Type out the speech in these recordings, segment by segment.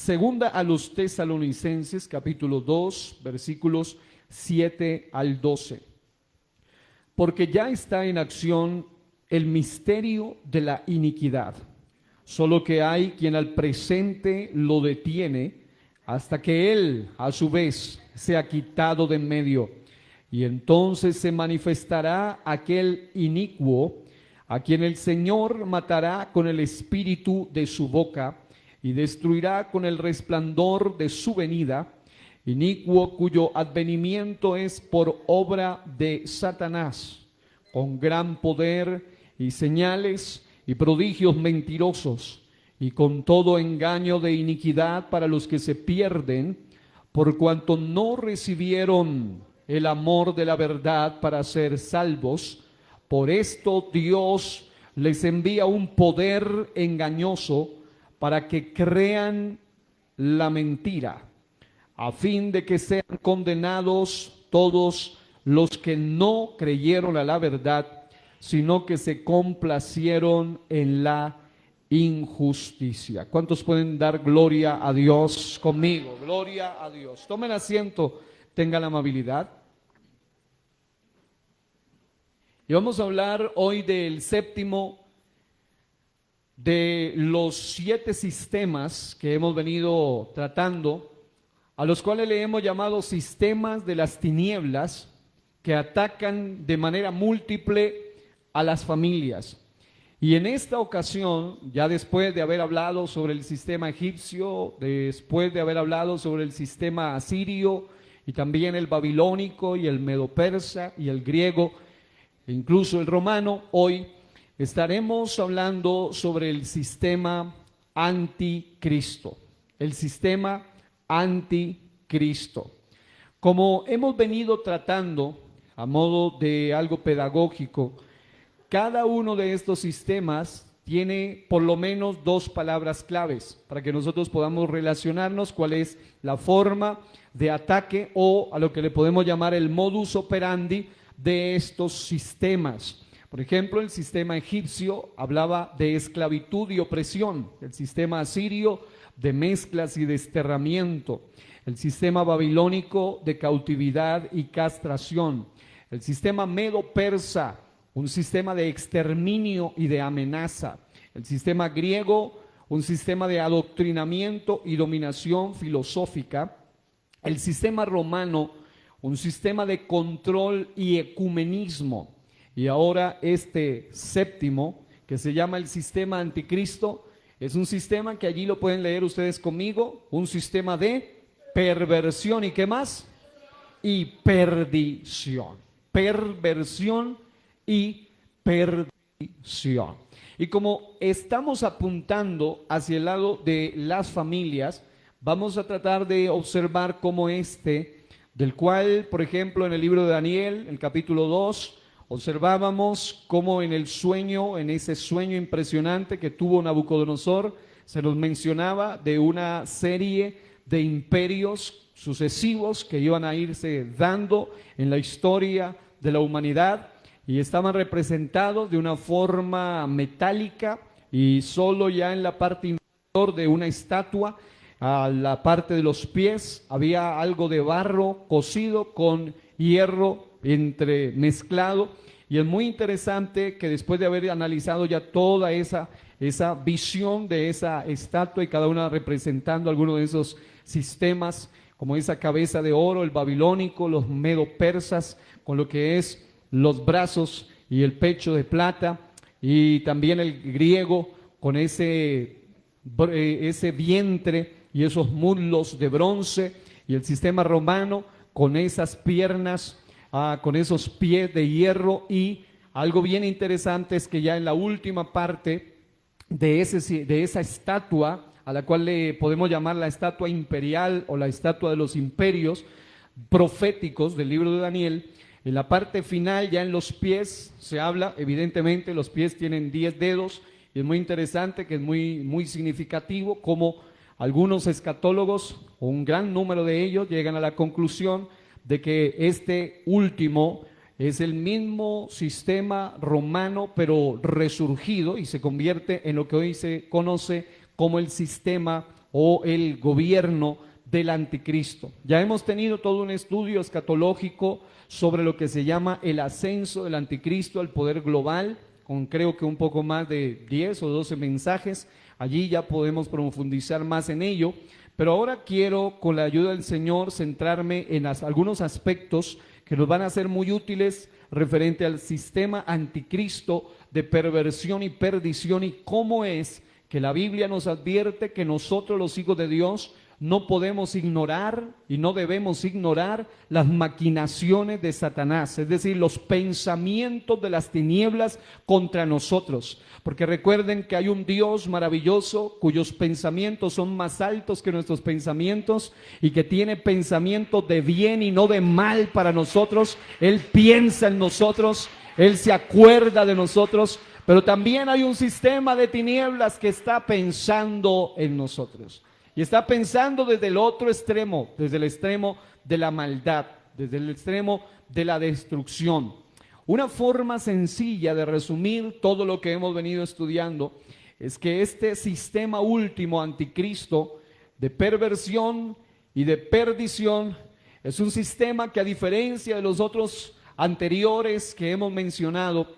Segunda a los Tesalonicenses, capítulo 2, versículos 7 al 12. Porque ya está en acción el misterio de la iniquidad, solo que hay quien al presente lo detiene hasta que él, a su vez, sea quitado de en medio. Y entonces se manifestará aquel inicuo, a quien el Señor matará con el espíritu de su boca y destruirá con el resplandor de su venida, inicuo cuyo advenimiento es por obra de Satanás, con gran poder y señales y prodigios mentirosos, y con todo engaño de iniquidad para los que se pierden, por cuanto no recibieron el amor de la verdad para ser salvos. Por esto Dios les envía un poder engañoso para que crean la mentira, a fin de que sean condenados todos los que no creyeron a la verdad, sino que se complacieron en la injusticia. ¿Cuántos pueden dar gloria a Dios conmigo? Gloria a Dios. Tomen asiento, tengan la amabilidad. Y vamos a hablar hoy del séptimo de los 7 sistemas que hemos venido tratando, a los cuales le hemos llamado sistemas de las tinieblas que atacan de manera múltiple a las familias. Y en esta ocasión, ya después de haber hablado sobre el sistema egipcio, después de haber hablado sobre el sistema asirio y también el babilónico y el medo-persa y el griego, e incluso el romano, hoy estaremos hablando sobre el sistema anticristo, el sistema anticristo. Como hemos venido tratando a modo de algo pedagógico, cada uno de estos sistemas tiene por lo menos 2 palabras claves para que nosotros podamos relacionarnos cuál es la forma de ataque o a lo que le podemos llamar el modus operandi de estos sistemas. Por ejemplo, el sistema egipcio hablaba de esclavitud y opresión, el sistema asirio de mezclas y desterramiento, el sistema babilónico de cautividad y castración, el sistema medo-persa, un sistema de exterminio y de amenaza, el sistema griego, un sistema de adoctrinamiento y dominación filosófica, el sistema romano, un sistema de control y ecumenismo. Y ahora este séptimo, que se llama el sistema anticristo, es un sistema que allí lo pueden leer ustedes conmigo, un sistema de perversión y ¿qué más? Y perdición. Perversión y perdición. Y como estamos apuntando hacia el lado de las familias, vamos a tratar de observar cómo del cual, por ejemplo, en el libro de Daniel, el capítulo 2, observábamos cómo en el sueño, en ese sueño impresionante que tuvo Nabucodonosor, se nos mencionaba de una serie de imperios sucesivos que iban a irse dando en la historia de la humanidad y estaban representados de una forma metálica y solo ya en la parte inferior de una estatua, a la parte de los pies, había algo de barro cocido con hierro entremezclado. Y es muy interesante que después de haber analizado ya toda esa visión de esa estatua y cada una representando alguno de esos sistemas, como esa cabeza de oro, el babilónico, los medo-persas, con lo que es los brazos y el pecho de plata, y también el griego con ese vientre y esos muslos de bronce, y el sistema romano con esas piernas, con esos pies de hierro. Y algo bien interesante es que ya en la última parte de esa estatua, a la cual le podemos llamar la estatua imperial o la estatua de los imperios proféticos del libro de Daniel, en la parte final, ya en los pies, se habla, evidentemente los pies tienen 10 dedos, y es muy interesante, que es muy significativo, como algunos escatólogos, o un gran número de ellos, llegan a la conclusión de que este último es el mismo sistema romano, pero resurgido, y se convierte en lo que hoy se conoce como el sistema o el gobierno del anticristo. Ya hemos tenido todo un estudio escatológico sobre lo que se llama el ascenso del anticristo al poder global, con creo que un poco más de 10 o 12 mensajes. Allí ya podemos profundizar más en ello, pero ahora quiero, con la ayuda del Señor, centrarme en algunos aspectos que nos van a ser muy útiles referente al sistema anticristo de perversión y perdición, y cómo es que la Biblia nos advierte que nosotros, los hijos de Dios, no podemos ignorar y no debemos ignorar las maquinaciones de Satanás, es decir, los pensamientos de las tinieblas contra nosotros. Porque recuerden que hay un Dios maravilloso cuyos pensamientos son más altos que nuestros pensamientos y que tiene pensamientos de bien y no de mal para nosotros. Él piensa en nosotros, Él se acuerda de nosotros, pero también hay un sistema de tinieblas que está pensando en nosotros. Y está pensando desde el otro extremo, desde el extremo de la maldad, desde el extremo de la destrucción. Una forma sencilla de resumir todo lo que hemos venido estudiando es que este sistema último anticristo de perversión y de perdición es un sistema que, a diferencia de los otros anteriores que hemos mencionado,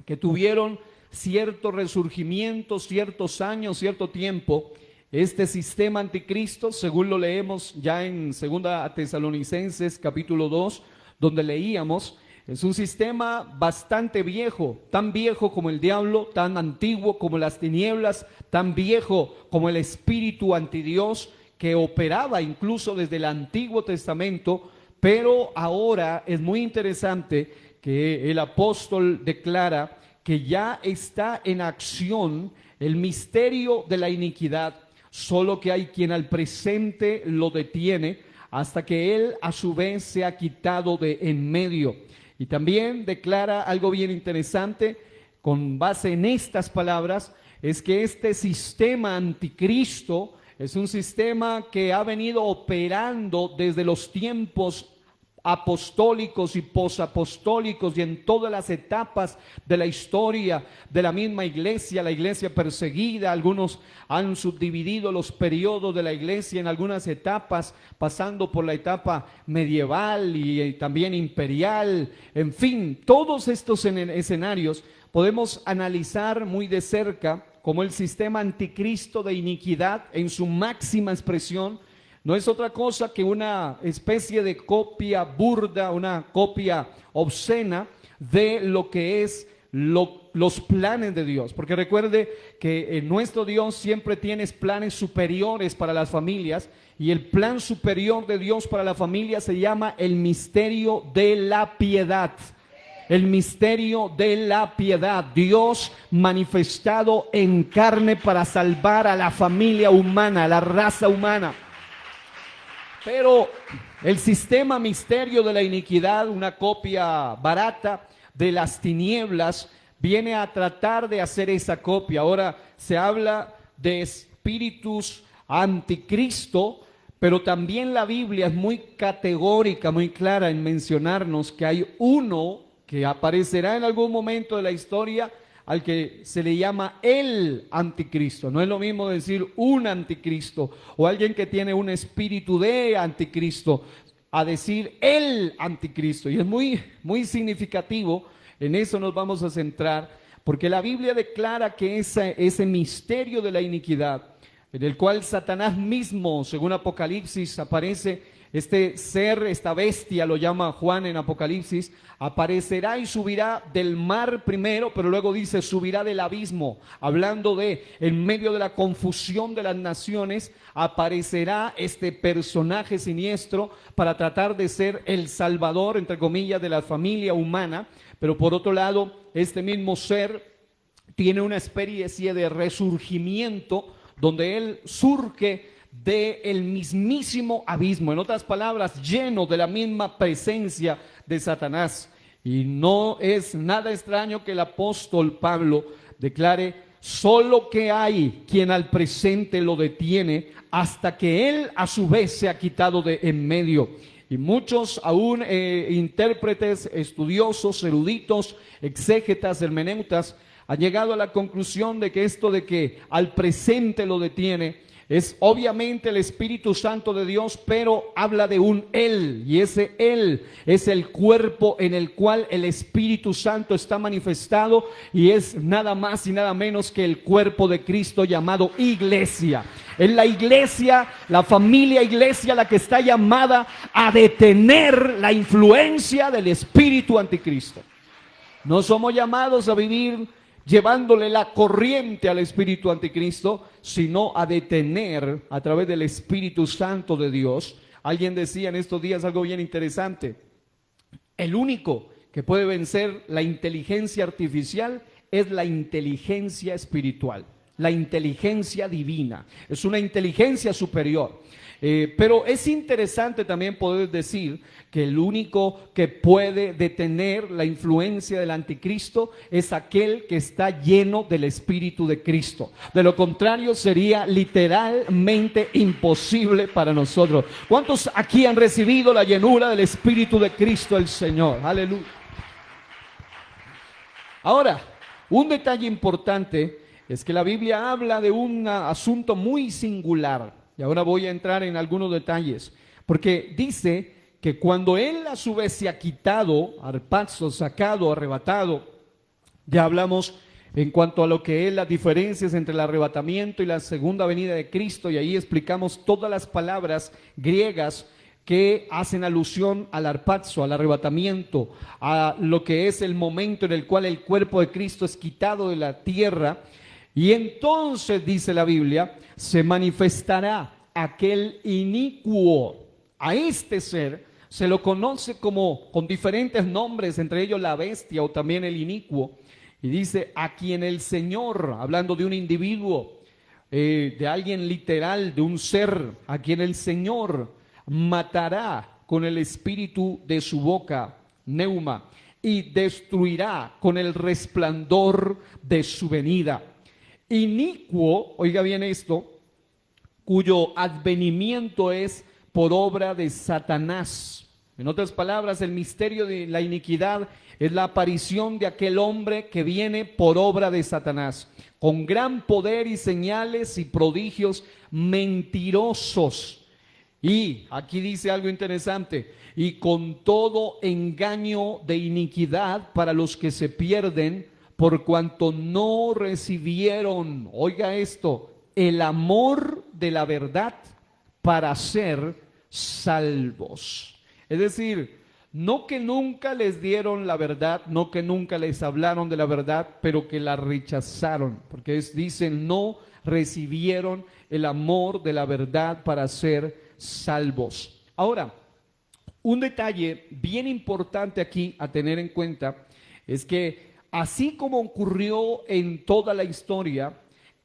que tuvieron cierto resurgimiento, ciertos años, cierto tiempo, este sistema anticristo, según lo leemos ya en 2 Tesalonicenses capítulo 2, donde leíamos, es un sistema bastante viejo, tan viejo como el diablo, tan antiguo como las tinieblas, tan viejo como el espíritu antidios que operaba incluso desde el Antiguo Testamento, pero ahora es muy interesante que el apóstol declara que ya está en acción el misterio de la iniquidad, solo que hay quien al presente lo detiene hasta que él a su vez se ha quitado de en medio. Y también declara algo bien interesante con base en estas palabras, es que este sistema anticristo es un sistema que ha venido operando desde los tiempos apostólicos y posapostólicos y en todas las etapas de la historia de la misma iglesia, la iglesia perseguida. Algunos han subdividido los periodos de la iglesia en algunas etapas, pasando por la etapa medieval y también imperial. En fin, todos estos escenarios podemos analizar muy de cerca como el sistema anticristo de iniquidad en su máxima expresión no es otra cosa que una especie de copia burda, una copia obscena de lo que es los planes de Dios. Porque recuerde que nuestro Dios siempre tiene planes superiores para las familias, y el plan superior de Dios para la familia se llama el misterio de la piedad. El misterio de la piedad, Dios manifestado en carne para salvar a la familia humana, a la raza humana. Pero el sistema misterio de la iniquidad, una copia barata de las tinieblas, viene a tratar de hacer esa copia. Ahora se habla de espíritus anticristo, pero también la Biblia es muy categórica, muy clara en mencionarnos que hay uno que aparecerá en algún momento de la historia al que se le llama el anticristo. No es lo mismo decir un anticristo o alguien que tiene un espíritu de anticristo a decir el anticristo. Y es muy significativo, en eso nos vamos a centrar, porque la Biblia declara que ese misterio de la iniquidad, en el cual Satanás mismo, según Apocalipsis, aparece. Este ser, esta bestia, lo llama Juan en Apocalipsis, aparecerá y subirá del mar primero, pero luego dice subirá del abismo, hablando de en medio de la confusión de las naciones, aparecerá este personaje siniestro para tratar de ser el salvador, entre comillas, de la familia humana. Pero por otro lado, este mismo ser tiene una especie de resurgimiento donde él surge del mismísimo abismo, en otras palabras, lleno de la misma presencia de Satanás. Y no es nada extraño que el apóstol Pablo declare: solo que hay quien al presente lo detiene hasta que él a su vez se ha quitado de en medio. Y muchos aún intérpretes, estudiosos, eruditos, exégetas, hermeneutas han llegado a la conclusión de que esto de que al presente lo detiene es obviamente el Espíritu Santo de Dios, pero habla de un Él, y ese Él es el cuerpo en el cual el Espíritu Santo está manifestado, y es nada más y nada menos que el cuerpo de Cristo llamado iglesia. Es la iglesia, la familia iglesia, la que está llamada a detener la influencia del espíritu anticristo. No somos llamados a vivir llevándole la corriente al espíritu anticristo, sino a detener a través del Espíritu Santo de Dios. Alguien decía en estos días algo bien interesante: el único que puede vencer la inteligencia artificial es la inteligencia espiritual, la inteligencia divina. Es una inteligencia superior. Pero es interesante también poder decir que el único que puede detener la influencia del anticristo es aquel que está lleno del Espíritu de Cristo. De lo contrario sería literalmente imposible para nosotros. ¿Cuántos aquí han recibido la llenura del Espíritu de Cristo el Señor? Aleluya. Ahora, un detalle importante es que la Biblia habla de un asunto muy singular. Y ahora voy a entrar en algunos detalles, porque dice que cuando Él a su vez se ha quitado, arpazo, sacado, arrebatado, ya hablamos en cuanto a lo que es las diferencias entre el arrebatamiento y la segunda venida de Cristo, y ahí explicamos todas las palabras griegas que hacen alusión al arpazo, al arrebatamiento, a lo que es el momento en el cual el cuerpo de Cristo es quitado de la tierra. Y entonces, dice la Biblia, se manifestará aquel inicuo. A este ser se lo conoce como con diferentes nombres, entre ellos la bestia o también el inicuo. Y dice, a quien el Señor, hablando de un individuo, de alguien literal, de un ser, a quien el Señor matará con el espíritu de su boca, neuma, y destruirá con el resplandor de su venida. Inicuo, oiga bien esto, cuyo advenimiento es por obra de Satanás. En otras palabras, el misterio de la iniquidad es la aparición de aquel hombre que viene por obra de Satanás, con gran poder y señales y prodigios mentirosos. Y aquí dice algo interesante: y con todo engaño de iniquidad para los que se pierden, por cuanto no recibieron, oiga esto, el amor de la verdad para ser salvos. Es decir, no que nunca les dieron la verdad, no que nunca les hablaron de la verdad, pero que la rechazaron, porque dicen no recibieron el amor de la verdad para ser salvos. Ahora, un detalle bien importante aquí a tener en cuenta es que así como ocurrió en toda la historia,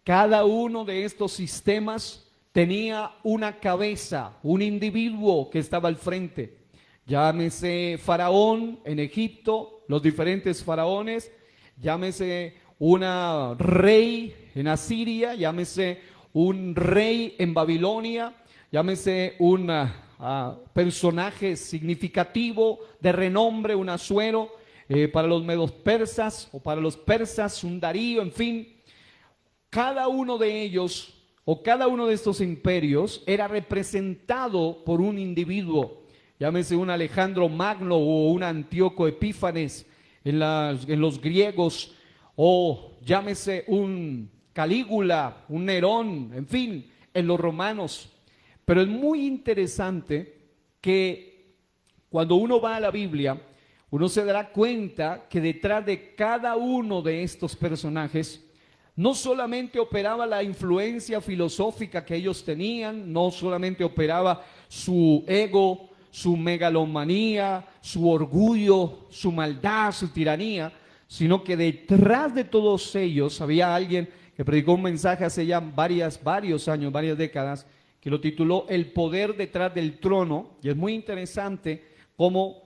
cada uno de estos sistemas tenía una cabeza, un individuo que estaba al frente. Llámese Faraón en Egipto, los diferentes faraones, llámese una rey en Asiria, llámese un rey en Babilonia, llámese un personaje significativo de renombre, un Asuero, para los medos persas o para los persas, un Darío, en fin. Cada uno de ellos o cada uno de estos imperios era representado por un individuo, llámese un Alejandro Magno o un Antíoco Epífanes en los griegos, o llámese un Calígula, un Nerón, en fin, en los romanos. Pero es muy interesante que cuando uno va a la Biblia, uno se dará cuenta que detrás de cada uno de estos personajes no solamente operaba la influencia filosófica que ellos tenían, no solamente operaba su ego, su megalomanía, su orgullo, su maldad, su tiranía, sino que detrás de todos ellos había alguien que predicó un mensaje hace ya varios años, varias décadas, que lo tituló El poder detrás del trono. Y es muy interesante cómo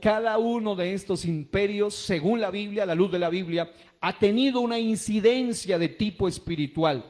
cada uno de estos imperios, según la Biblia, a la luz de la Biblia, ha tenido una incidencia de tipo espiritual.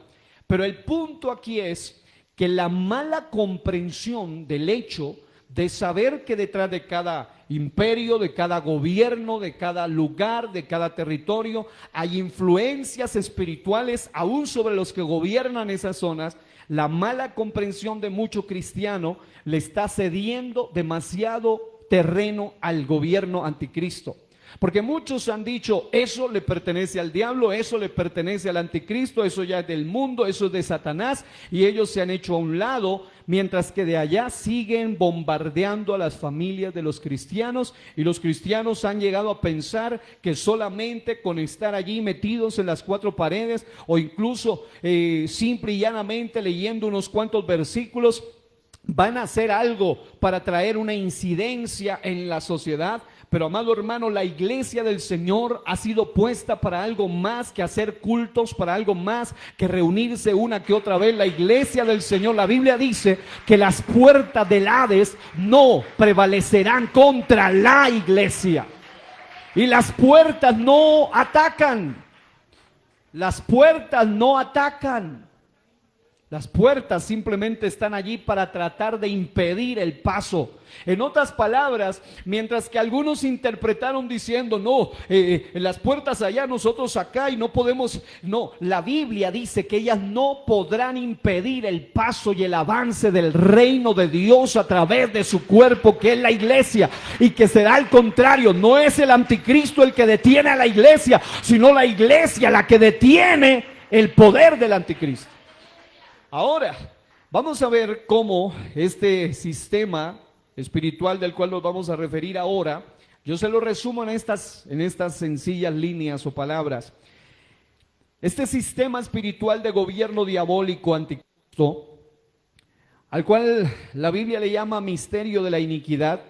Pero el punto aquí es que la mala comprensión del hecho de saber que detrás de cada imperio, de cada gobierno, de cada lugar, de cada territorio, hay influencias espirituales aún sobre los que gobiernan esas zonas. La mala comprensión de mucho cristiano le está cediendo demasiado terreno al gobierno anticristo. Porque muchos han dicho, eso le pertenece al diablo, eso le pertenece al anticristo, eso ya es del mundo, eso es de Satanás, y ellos se han hecho a un lado, mientras que de allá siguen bombardeando a las familias de los cristianos, y los cristianos han llegado a pensar que solamente con estar allí metidos en las cuatro paredes, o incluso simple y llanamente leyendo unos cuantos versículos, van a hacer algo para traer una incidencia en la sociedad. Pero amado hermano, la iglesia del Señor ha sido puesta para algo más que hacer cultos, para algo más que reunirse una que otra vez. La iglesia del Señor, la Biblia dice que las puertas del Hades no prevalecerán contra la iglesia. Y las puertas no atacan. Las puertas no atacan. Las puertas simplemente están allí para tratar de impedir el paso. En otras palabras, mientras que algunos interpretaron diciendo, no, las puertas allá, nosotros acá y no podemos, no, la Biblia dice que ellas no podrán impedir el paso y el avance del reino de Dios a través de su cuerpo, que es la iglesia, y que será al contrario, no es el anticristo el que detiene a la iglesia, sino la iglesia la que detiene el poder del anticristo. Ahora, vamos a ver cómo este sistema espiritual del cual nos vamos a referir ahora, yo se lo resumo en estas sencillas líneas o palabras. Este sistema espiritual de gobierno diabólico anticristo, al cual la Biblia le llama misterio de la iniquidad,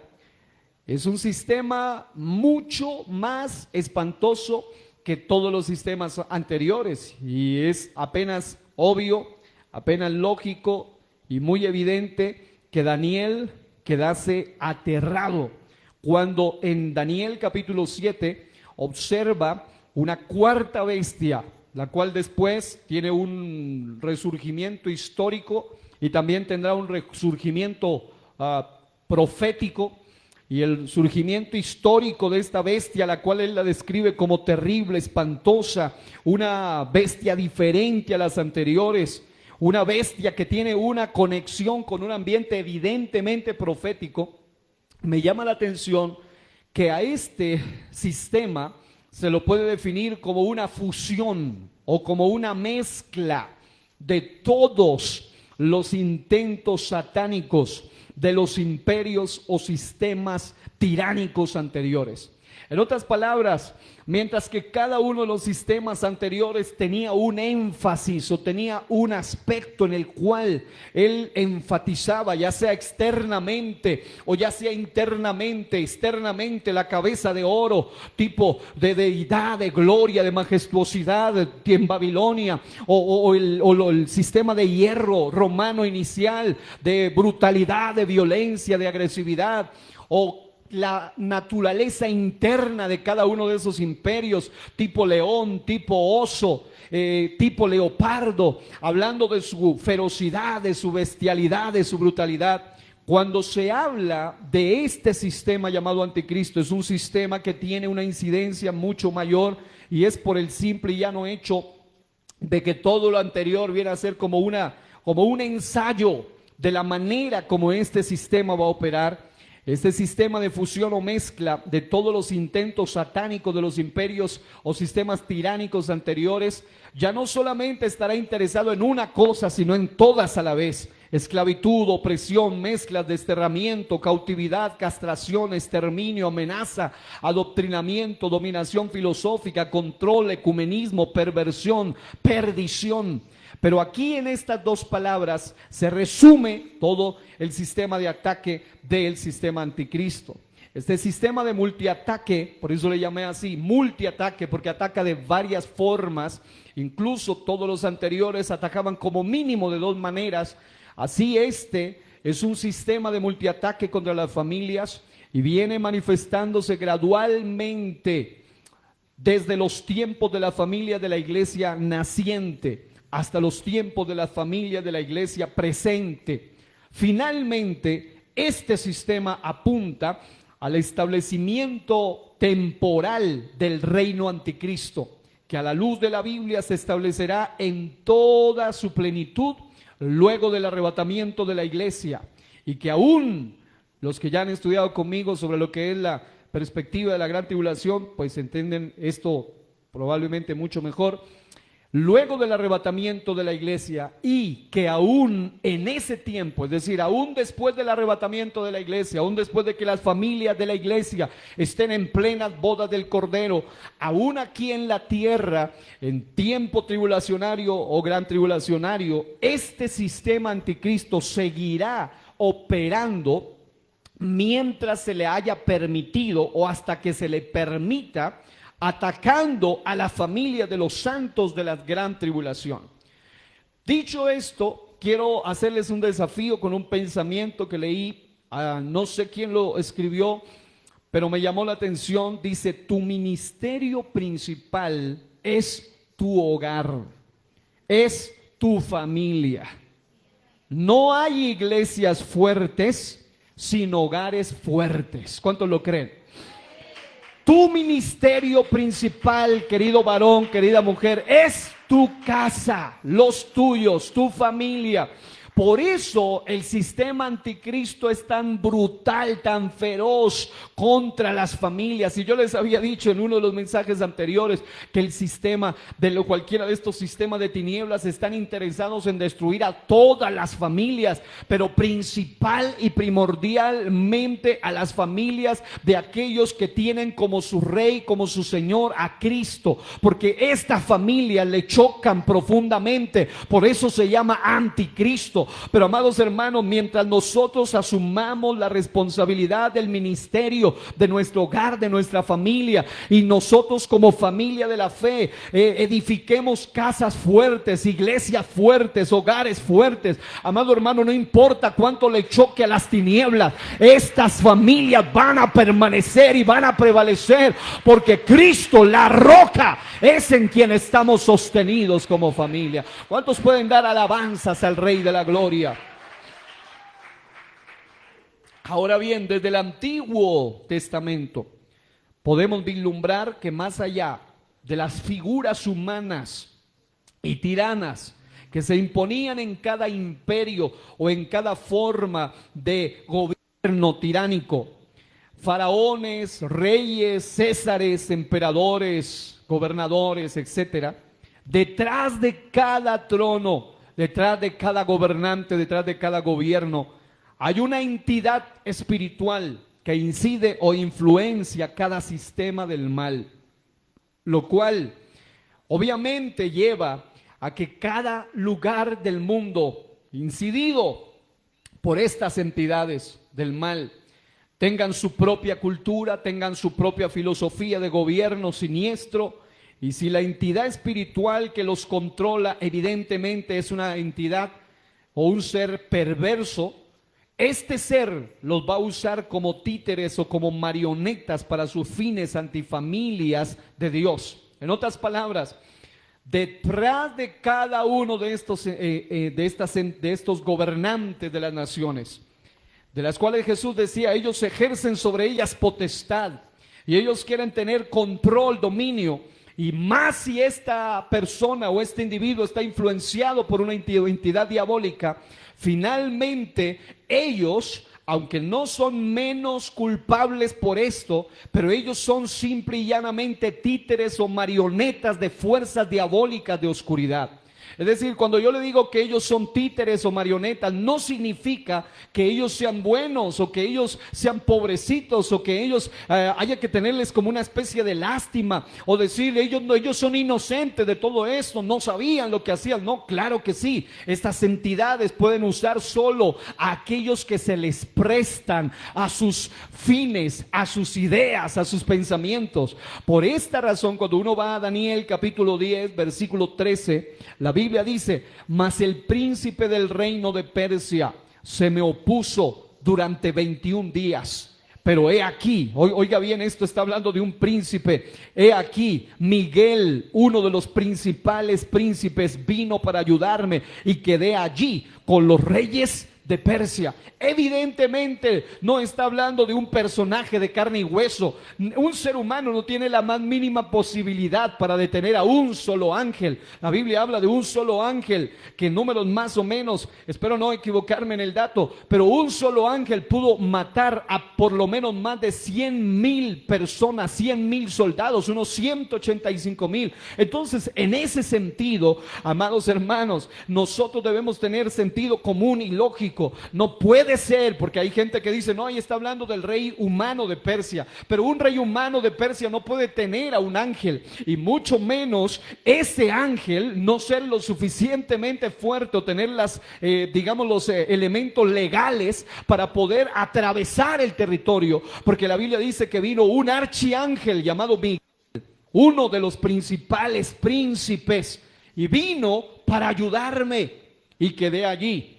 es un sistema mucho más espantoso que todos los sistemas anteriores, y es apenas obvio, apenas lógico y muy evidente que Daniel quedase aterrado cuando en Daniel capítulo 7 observa una cuarta bestia, la cual después tiene un resurgimiento histórico y también tendrá un resurgimiento profético. Y el surgimiento histórico de esta bestia, la cual él la describe como terrible, espantosa, una bestia diferente a las anteriores, una bestia que tiene una conexión con un ambiente evidentemente profético. Me llama la atención que a este sistema se lo puede definir como una fusión o como una mezcla de todos los intentos satánicos de los imperios o sistemas tiránicos anteriores. En otras palabras, mientras que cada uno de los sistemas anteriores tenía un énfasis o tenía un aspecto en el cual él enfatizaba, ya sea externamente o ya sea internamente, externamente, la cabeza de oro, tipo de deidad, de gloria, de majestuosidad en Babilonia, o el sistema de hierro romano inicial, de brutalidad, de violencia, de agresividad, o la naturaleza interna de cada uno de esos imperios, tipo león, tipo oso, tipo leopardo, hablando de su ferocidad, de su bestialidad, de su brutalidad. Cuando se habla de este sistema llamado anticristo, es un sistema que tiene una incidencia mucho mayor, y es por el simple y llano hecho de que todo lo anterior viene a ser como un ensayo de la manera como este sistema va a operar. Este sistema de fusión o mezcla de todos los intentos satánicos de los imperios o sistemas tiránicos anteriores, ya no solamente estará interesado en una cosa, sino en todas a la vez. Esclavitud, opresión, mezclas, desterramiento, cautividad, castración, exterminio, amenaza, adoctrinamiento, dominación filosófica, control, ecumenismo, perversión, perdición. Pero aquí en estas dos palabras se resume todo el sistema de ataque del sistema anticristo. Este sistema de multiataque, por eso le llamé así, multiataque, porque ataca de varias formas. Incluso todos los anteriores atacaban como mínimo de dos maneras. Así este es un sistema de multiataque contra las familias y viene manifestándose gradualmente desde los tiempos de la familia de la iglesia naciente hasta los tiempos de la familia de la iglesia presente. Finalmente, este sistema apunta al establecimiento temporal del reino anticristo, que a la luz de la Biblia se establecerá en toda su plenitud luego del arrebatamiento de la iglesia, y que aún los que ya han estudiado conmigo sobre lo que es la perspectiva de la gran tribulación, pues entienden esto probablemente mucho mejor. Luego del arrebatamiento de la iglesia, y que aún en ese tiempo, es decir, aún después del arrebatamiento de la iglesia, aún después de que las familias de la iglesia estén en plenas bodas del Cordero, aún aquí en la tierra, en tiempo tribulacionario o gran tribulacionario, este sistema anticristo seguirá operando mientras se le haya permitido o hasta que se le permita, atacando a la familia de los santos de la gran tribulación. Dicho esto, quiero hacerles un desafío con un pensamiento que leí, no sé quién lo escribió, pero me llamó la atención. Dice: tu ministerio principal es tu hogar, es tu familia. No hay iglesias fuertes sin hogares fuertes. ¿Cuántos lo creen? Tu ministerio principal, querido varón, querida mujer, es tu casa, los tuyos, tu familia. Por eso el sistema anticristo es tan brutal, tan feroz contra las familias. Y yo les había dicho en uno de los mensajes anteriores que el sistema, cualquiera de estos sistemas de tinieblas, están interesados en destruir a todas las familias, pero principal y primordialmente a las familias de aquellos que tienen como su rey, como su Señor a Cristo, porque esta familia le chocan profundamente. Por eso se llama anticristo. Pero amados hermanos, mientras nosotros asumamos la responsabilidad del ministerio, de nuestro hogar, de nuestra familia, y nosotros como familia de la fe edifiquemos casas fuertes, iglesias fuertes, hogares fuertes, amado hermano, no importa cuánto le choque a las tinieblas, estas familias van a permanecer y van a prevalecer, porque Cristo, la roca, es en quien estamos sostenidos como familia. ¿Cuántos pueden dar alabanzas al Rey de la Gloria? Ahora bien, desde el Antiguo Testamento podemos vislumbrar que más allá de las figuras humanas y tiranas que se imponían en cada imperio o en cada forma de gobierno tiránico, faraones, reyes, césares, emperadores, gobernadores, etcétera, detrás de cada trono, detrás de cada gobernante, detrás de cada gobierno, hay una entidad espiritual que incide o influencia cada sistema del mal, lo cual obviamente lleva a que cada lugar del mundo incidido por estas entidades del mal tengan su propia cultura, tengan su propia filosofía de gobierno siniestro. Y si la entidad espiritual que los controla evidentemente es una entidad o un ser perverso, este ser los va a usar como títeres o como marionetas para sus fines antifamilias de Dios. En otras palabras, detrás de cada uno de estos gobernantes de las naciones, de las cuales Jesús decía, ellos ejercen sobre ellas potestad y ellos quieren tener control, dominio. Y más si esta persona o este individuo está influenciado por una entidad diabólica, finalmente ellos, aunque no son menos culpables por esto, pero ellos son simple y llanamente títeres o marionetas de fuerzas diabólicas de oscuridad. Es decir, cuando yo le digo que ellos son títeres o marionetas, no significa que ellos sean buenos o que ellos sean pobrecitos o que ellos haya que tenerles como una especie de lástima o decir ellos son inocentes de todo esto, no sabían lo que hacían. No, claro que sí, estas entidades pueden usar solo a aquellos que se les prestan a sus fines, a sus ideas, a sus pensamientos. Por esta razón, cuando uno va a Daniel capítulo 10, versículo 13, la Biblia dice, mas el príncipe del reino de Persia se me opuso durante 21 días. Pero he aquí, oiga bien, esto está hablando de un príncipe. He aquí, Miguel, uno de los principales príncipes, vino para ayudarme y quedé allí con los reyes de Persia. Evidentemente no está hablando de un personaje de carne y hueso. Un ser humano no tiene la más mínima posibilidad para detener a un solo ángel. La Biblia habla de un solo ángel, que en números más o menos, espero no equivocarme en el dato, pero un solo ángel pudo matar a por lo menos más de 100,000 personas, 100,000 soldados, unos 185,000. Entonces, en ese sentido, amados hermanos, nosotros debemos tener sentido común y lógico. No puede ser, porque hay gente que dice, no, ahí está hablando del rey humano de Persia, pero un rey humano de Persia no puede tener a un ángel, y mucho menos ese ángel no ser lo suficientemente fuerte o tener los elementos legales para poder atravesar el territorio, porque la Biblia dice que vino un archiángel llamado Miguel, uno de los principales príncipes, y vino para ayudarme, y quedé allí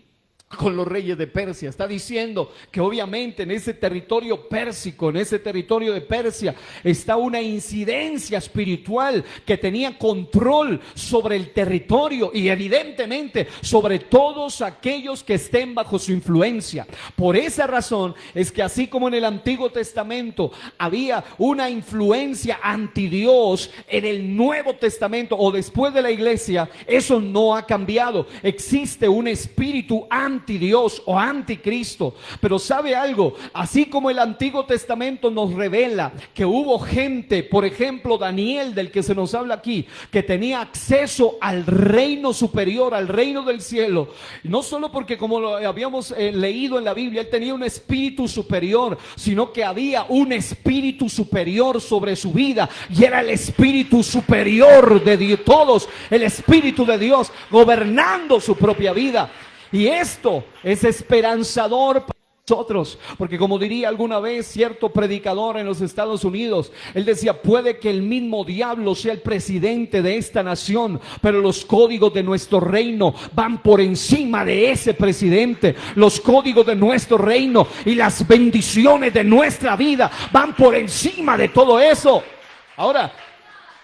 con los reyes de Persia. Está diciendo que obviamente en ese territorio pérsico, en ese territorio de Persia, está una incidencia espiritual que tenía control sobre el territorio y evidentemente sobre todos aquellos que estén bajo su influencia. Por esa razón es que así como en el Antiguo Testamento había una influencia anti Dios, en el Nuevo Testamento o después de la iglesia, eso no ha cambiado. Existe un espíritu anti Dios o anticristo. Pero ¿sabe algo? Así como el Antiguo Testamento nos revela que hubo gente, por ejemplo Daniel, del que se nos habla aquí, que tenía acceso al reino superior, al reino del cielo, no solo porque, como lo habíamos leído en la Biblia, él tenía un espíritu superior, sino que había un espíritu superior sobre su vida, y era el espíritu superior de todos, el espíritu de Dios gobernando su propia vida. Y esto es esperanzador para nosotros, porque como diría alguna vez cierto predicador en los Estados Unidos, él decía, puede que el mismo diablo sea el presidente de esta nación, pero los códigos de nuestro reino van por encima de ese presidente. Los códigos de nuestro reino y las bendiciones de nuestra vida van por encima de todo eso. Ahora,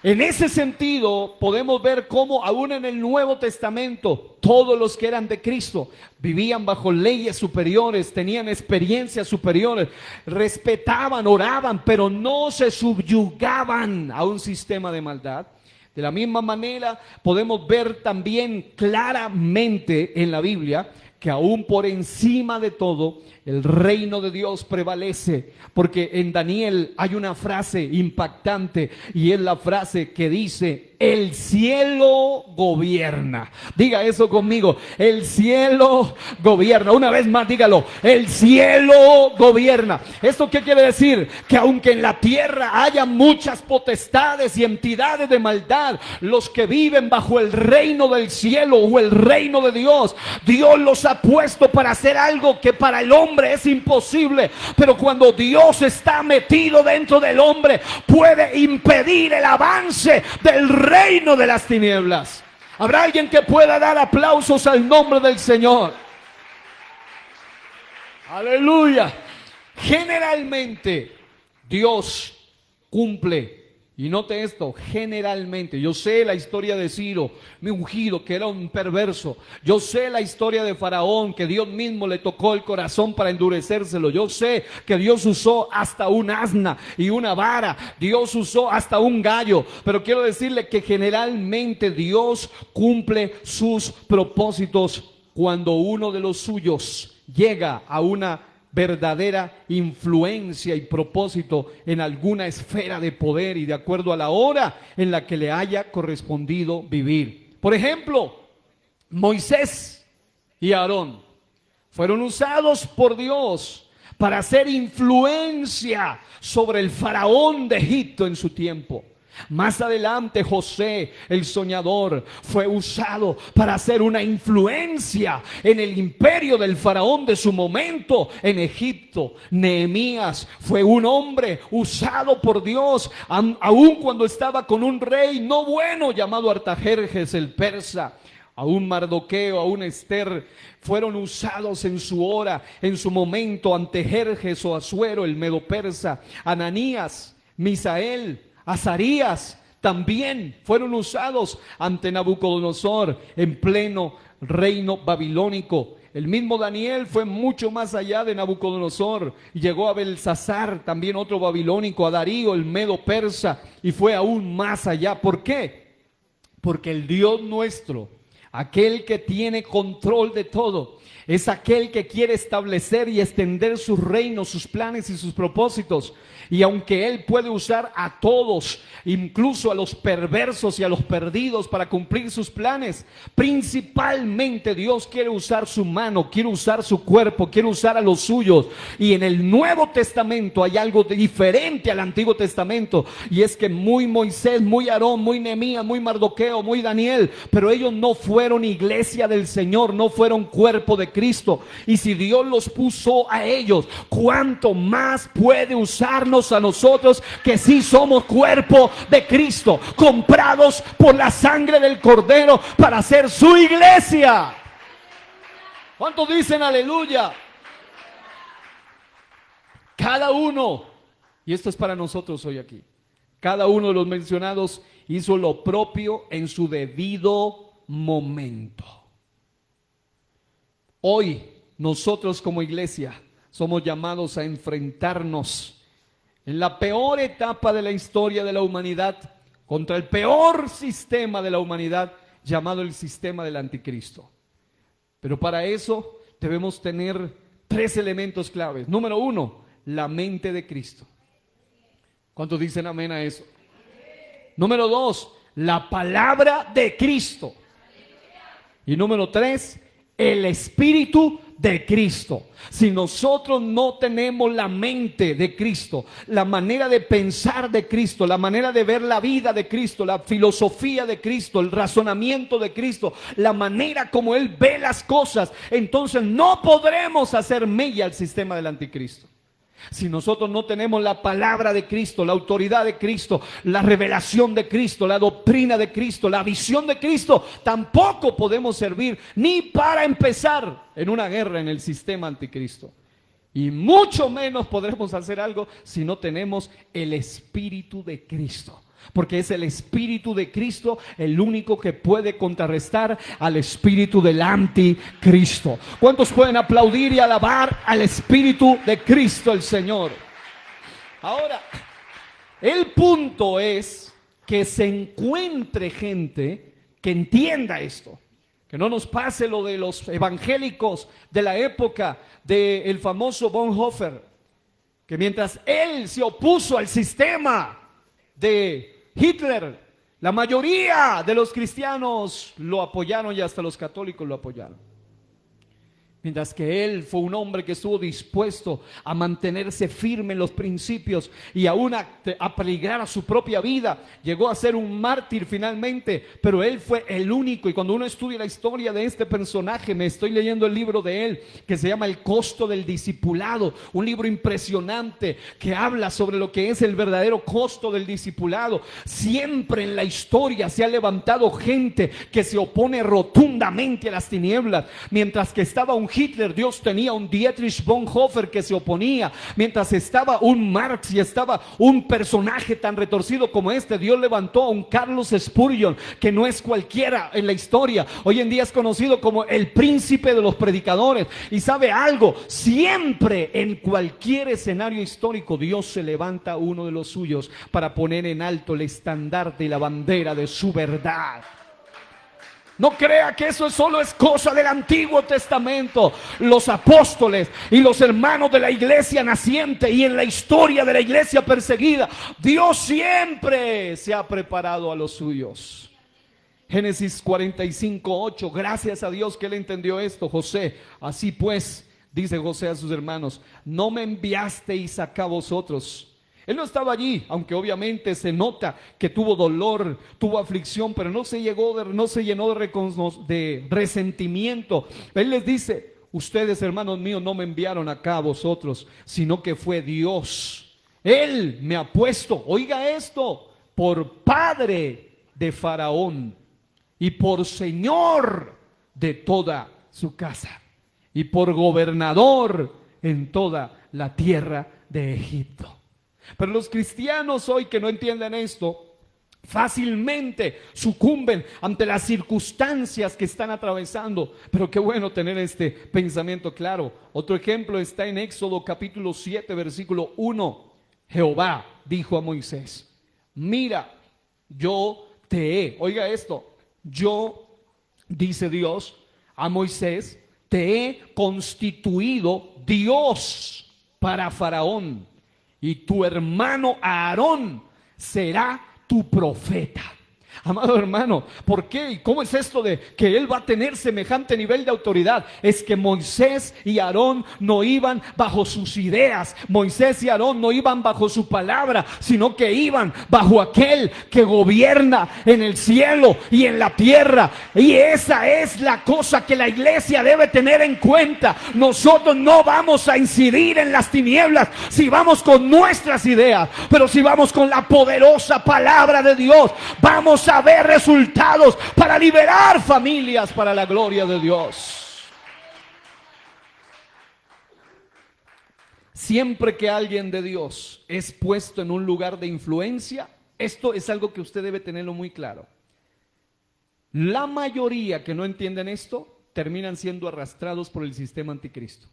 en ese sentido, podemos ver cómo aún en el Nuevo Testamento, todos los que eran de Cristo vivían bajo leyes superiores, tenían experiencias superiores, respetaban, oraban, pero no se subyugaban a un sistema de maldad. De la misma manera, podemos ver también claramente en la Biblia que aún por encima de todo, el reino de Dios prevalece, porque en Daniel hay una frase impactante, y es la frase que dice, el cielo gobierna. Diga eso conmigo, el cielo gobierna. Una vez más dígalo, el cielo gobierna. ¿Esto qué quiere decir? Que aunque en la tierra haya muchas potestades y entidades de maldad, los que viven bajo el reino del cielo o el reino de Dios, Dios los ha puesto para hacer algo que para el hombre es imposible, pero cuando Dios está metido dentro del hombre, puede impedir el avance del reino de las tinieblas. ¿Habrá alguien que pueda dar aplausos al nombre del Señor? Aleluya. Generalmente Dios cumple. Y note esto, generalmente. Yo sé la historia de Ciro, mi ungido, que era un perverso. Yo sé la historia de Faraón, que Dios mismo le tocó el corazón para endurecérselo. Yo sé que Dios usó hasta un asna y una vara. Dios usó hasta un gallo. Pero quiero decirle que generalmente Dios cumple sus propósitos cuando uno de los suyos llega a una verdadera influencia y propósito en alguna esfera de poder y de acuerdo a la hora en la que le haya correspondido vivir. Por ejemplo, Moisés y Aarón fueron usados por Dios para hacer influencia sobre el faraón de Egipto en su tiempo. Más adelante José, el soñador, fue usado para hacer una influencia en el imperio del faraón de su momento en Egipto. Nehemías fue un hombre usado por Dios, aun cuando estaba con un rey no bueno llamado Artajerjes el persa. Aún Mardoqueo, aún Esther fueron usados en su hora, en su momento ante Jerjes o Asuero el medo persa. Ananías, Misael, Azarías también fueron usados ante Nabucodonosor en pleno reino babilónico. El mismo Daniel fue mucho más allá de Nabucodonosor. Llegó a Belsasar, también otro babilónico, a Darío, el medo persa, y fue aún más allá. ¿Por qué? Porque el Dios nuestro, aquel que tiene control de todo, es aquel que quiere establecer y extender su reino, sus planes y sus propósitos. Y aunque Él puede usar a todos, incluso a los perversos y a los perdidos, para cumplir sus planes, principalmente Dios quiere usar su mano, quiere usar su cuerpo, quiere usar a los suyos. Y en el Nuevo Testamento hay algo diferente al Antiguo Testamento, y es que muy Moisés, muy Aarón, muy Nehemías, muy Mardoqueo, muy Daniel, pero ellos no fueron iglesia del Señor, no fueron cuerpo de Cristo. Y si Dios los puso a ellos, ¿cuánto más puede usarnos a nosotros, que sí somos cuerpo de Cristo, comprados por la sangre del Cordero para ser su iglesia? ¿Cuántos dicen aleluya? Cada uno, y esto es para nosotros hoy aquí, cada uno de los mencionados hizo lo propio en su debido momento. Hoy nosotros como iglesia somos llamados a enfrentarnos en la peor etapa de la historia de la humanidad contra el peor sistema de la humanidad, llamado el sistema del anticristo. Pero para eso debemos tener 3 elementos claves. Número 1, la mente de Cristo. ¿Cuántos dicen amén a eso? Número 2, la palabra de Cristo. Y número 3, el Espíritu de Cristo. Si nosotros no tenemos la mente de Cristo, la manera de pensar de Cristo, la manera de ver la vida de Cristo, la filosofía de Cristo, el razonamiento de Cristo, la manera como Él ve las cosas, entonces no podremos hacer mella al sistema del anticristo. Si nosotros no tenemos la palabra de Cristo, la autoridad de Cristo, la revelación de Cristo, la doctrina de Cristo, la visión de Cristo, tampoco podemos servir ni para empezar en una guerra en el sistema anticristo. Y mucho menos podremos hacer algo si no tenemos el Espíritu de Cristo. Porque es el Espíritu de Cristo el único que puede contrarrestar al espíritu del anticristo. ¿Cuántos pueden aplaudir y alabar al Espíritu de Cristo el Señor? Ahora, el punto es que se encuentre gente que entienda esto. Que no nos pase lo de los evangélicos de la época del famoso Bonhoeffer, que mientras él se opuso al sistema de Hitler, la mayoría de los cristianos lo apoyaron y hasta los católicos lo apoyaron. Mientras que él fue un hombre que estuvo dispuesto a mantenerse firme en los principios y aún a peligrar a su propia vida. Llegó a ser un mártir finalmente, pero él fue el único. Y cuando uno estudia la historia de este personaje, me estoy leyendo el libro de él, que se llama El costo del discipulado, un libro impresionante que habla sobre lo que es el verdadero costo del discipulado. Siempre en la historia se ha levantado gente que se opone rotundamente a las tinieblas. Mientras que estaba un Hitler, Dios tenía un Dietrich Bonhoeffer que se oponía. Mientras estaba un Marx y estaba un personaje tan retorcido como este, Dios levantó a un Carlos Spurgeon, que no es cualquiera en la historia. Hoy en día es conocido como el príncipe de los predicadores. Y sabe algo, siempre en cualquier escenario histórico Dios se levanta a uno de los suyos para poner en alto el estandarte y la bandera de su verdad. No crea que eso solo es cosa del Antiguo Testamento. Los apóstoles y los hermanos de la iglesia naciente y en la historia de la iglesia perseguida, Dios siempre se ha preparado a los suyos. Génesis 45:8, gracias a Dios que él entendió esto. José, así pues, dice José a sus hermanos, no me enviasteis acá vosotros. Él no estaba allí, aunque obviamente se nota que tuvo dolor, tuvo aflicción, pero no se llenó de resentimiento. Él les dice, ustedes, hermanos míos, no me enviaron acá a vosotros, sino que fue Dios. Él me ha puesto, oiga esto, por padre de Faraón y por señor de toda su casa y por gobernador en toda la tierra de Egipto. Pero los cristianos hoy que no entienden esto, Fácilmente sucumben ante las circunstancias que están atravesando. Pero qué bueno tener este pensamiento claro. Otro ejemplo está en Éxodo capítulo 7, versículo 1. Jehová dijo a Moisés: mira, yo te he, oiga esto, yo, dice Dios a Moisés, te he constituido Dios para Faraón, y tu hermano Aarón será tu profeta. Amado hermano, ¿por qué? ¿Y cómo es esto de que él va a tener semejante nivel de autoridad? Es que Moisés y Aarón no iban bajo sus ideas, Moisés y Aarón no iban bajo su palabra, sino que iban bajo aquel que gobierna en el cielo y en la tierra. Y esa es la cosa que la iglesia debe tener en cuenta. Nosotros no vamos a incidir en las tinieblas si vamos con nuestras ideas, pero si vamos con la poderosa palabra de Dios, vamos a ver resultados para liberar familias para la gloria de Dios. Siempre que alguien de Dios es puesto en un lugar de influencia, esto es algo que usted debe tenerlo muy claro. La mayoría que no entienden esto terminan siendo arrastrados por el sistema anticristo.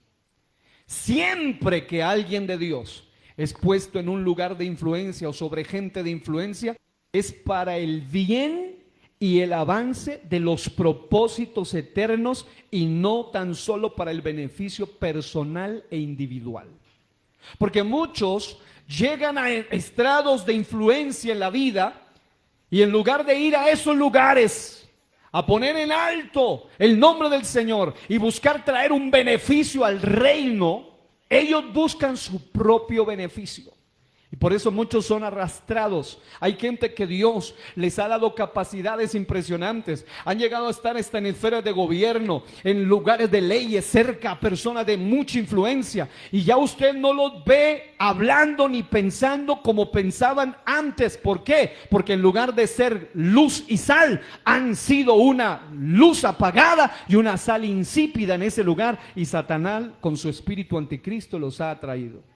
Siempre que alguien de Dios es puesto en un lugar de influencia o sobre gente de influencia, es para el bien y el avance de los propósitos eternos y no tan solo para el beneficio personal e individual. Porque muchos llegan a estrados de influencia en la vida y en lugar de ir a esos lugares a poner en alto el nombre del Señor y buscar traer un beneficio al reino, ellos buscan su propio beneficio. Y por eso muchos son arrastrados. Hay gente que Dios les ha dado capacidades impresionantes. Han llegado a estar hasta en esferas de gobierno, en lugares de leyes, cerca a personas de mucha influencia. Y ya usted no los ve hablando ni pensando como pensaban antes. ¿Por qué? Porque en lugar de ser luz y sal, han sido una luz apagada y una sal insípida en ese lugar. Y Satanás con su espíritu anticristo los ha atraído.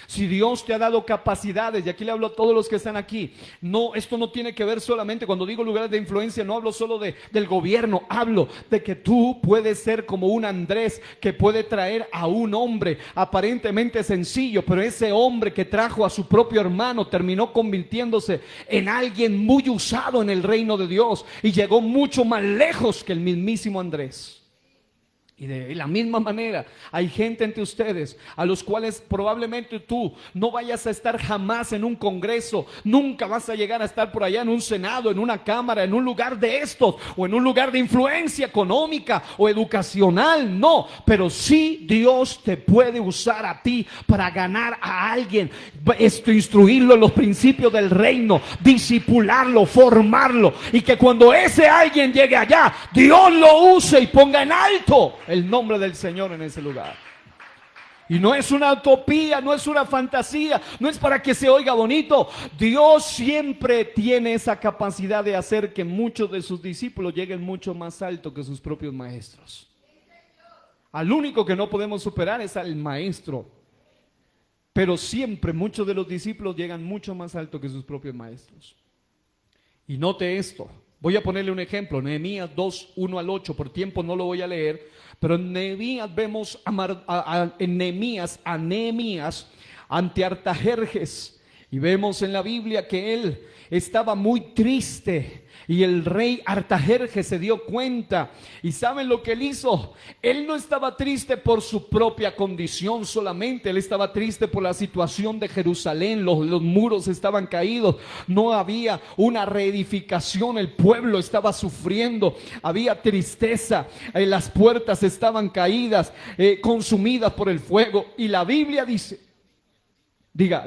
Si Dios te ha dado capacidades, y aquí le hablo a todos los que están aquí, no, esto no tiene que ver solamente, cuando digo lugares de influencia, no hablo solo del gobierno, hablo de que tú puedes ser como un Andrés que puede traer a un hombre aparentemente sencillo, pero ese hombre que trajo a su propio hermano terminó convirtiéndose en alguien muy usado en el reino de Dios y llegó mucho más lejos que el mismísimo Andrés. Y de la misma manera hay gente entre ustedes a los cuales probablemente tú no vayas a estar jamás en un congreso, nunca vas a llegar a estar por allá en un senado, en una cámara, en un lugar de estos o en un lugar de influencia económica o educacional, no, pero sí Dios te puede usar a ti para ganar a alguien, instruirlo en los principios del reino, disipularlo, formarlo, y que cuando ese alguien llegue allá, Dios lo use y ponga en alto el nombre del Señor en ese lugar. Y no es una utopía, no es una fantasía, no es para que se oiga bonito. Dios siempre tiene esa capacidad de hacer que muchos de sus discípulos lleguen mucho más alto que sus propios maestros. Al único que no podemos superar es al maestro. Pero siempre muchos de los discípulos llegan mucho más alto que sus propios maestros. Y note esto. Voy a ponerle un ejemplo, Nehemías 2, 1 al 8, por tiempo no lo voy a leer, pero en Nehemías vemos a Nehemías ante Artajerjes, y vemos en la Biblia que él estaba muy triste y el rey Artajerjes se dio cuenta. ¿Y saben lo que él hizo? Él no estaba triste por su propia condición solamente, él estaba triste por la situación de Jerusalén. Los muros estaban caídos, no había una reedificación, el pueblo estaba sufriendo, había tristeza, las puertas estaban caídas, consumidas por el fuego. Y la Biblia dice,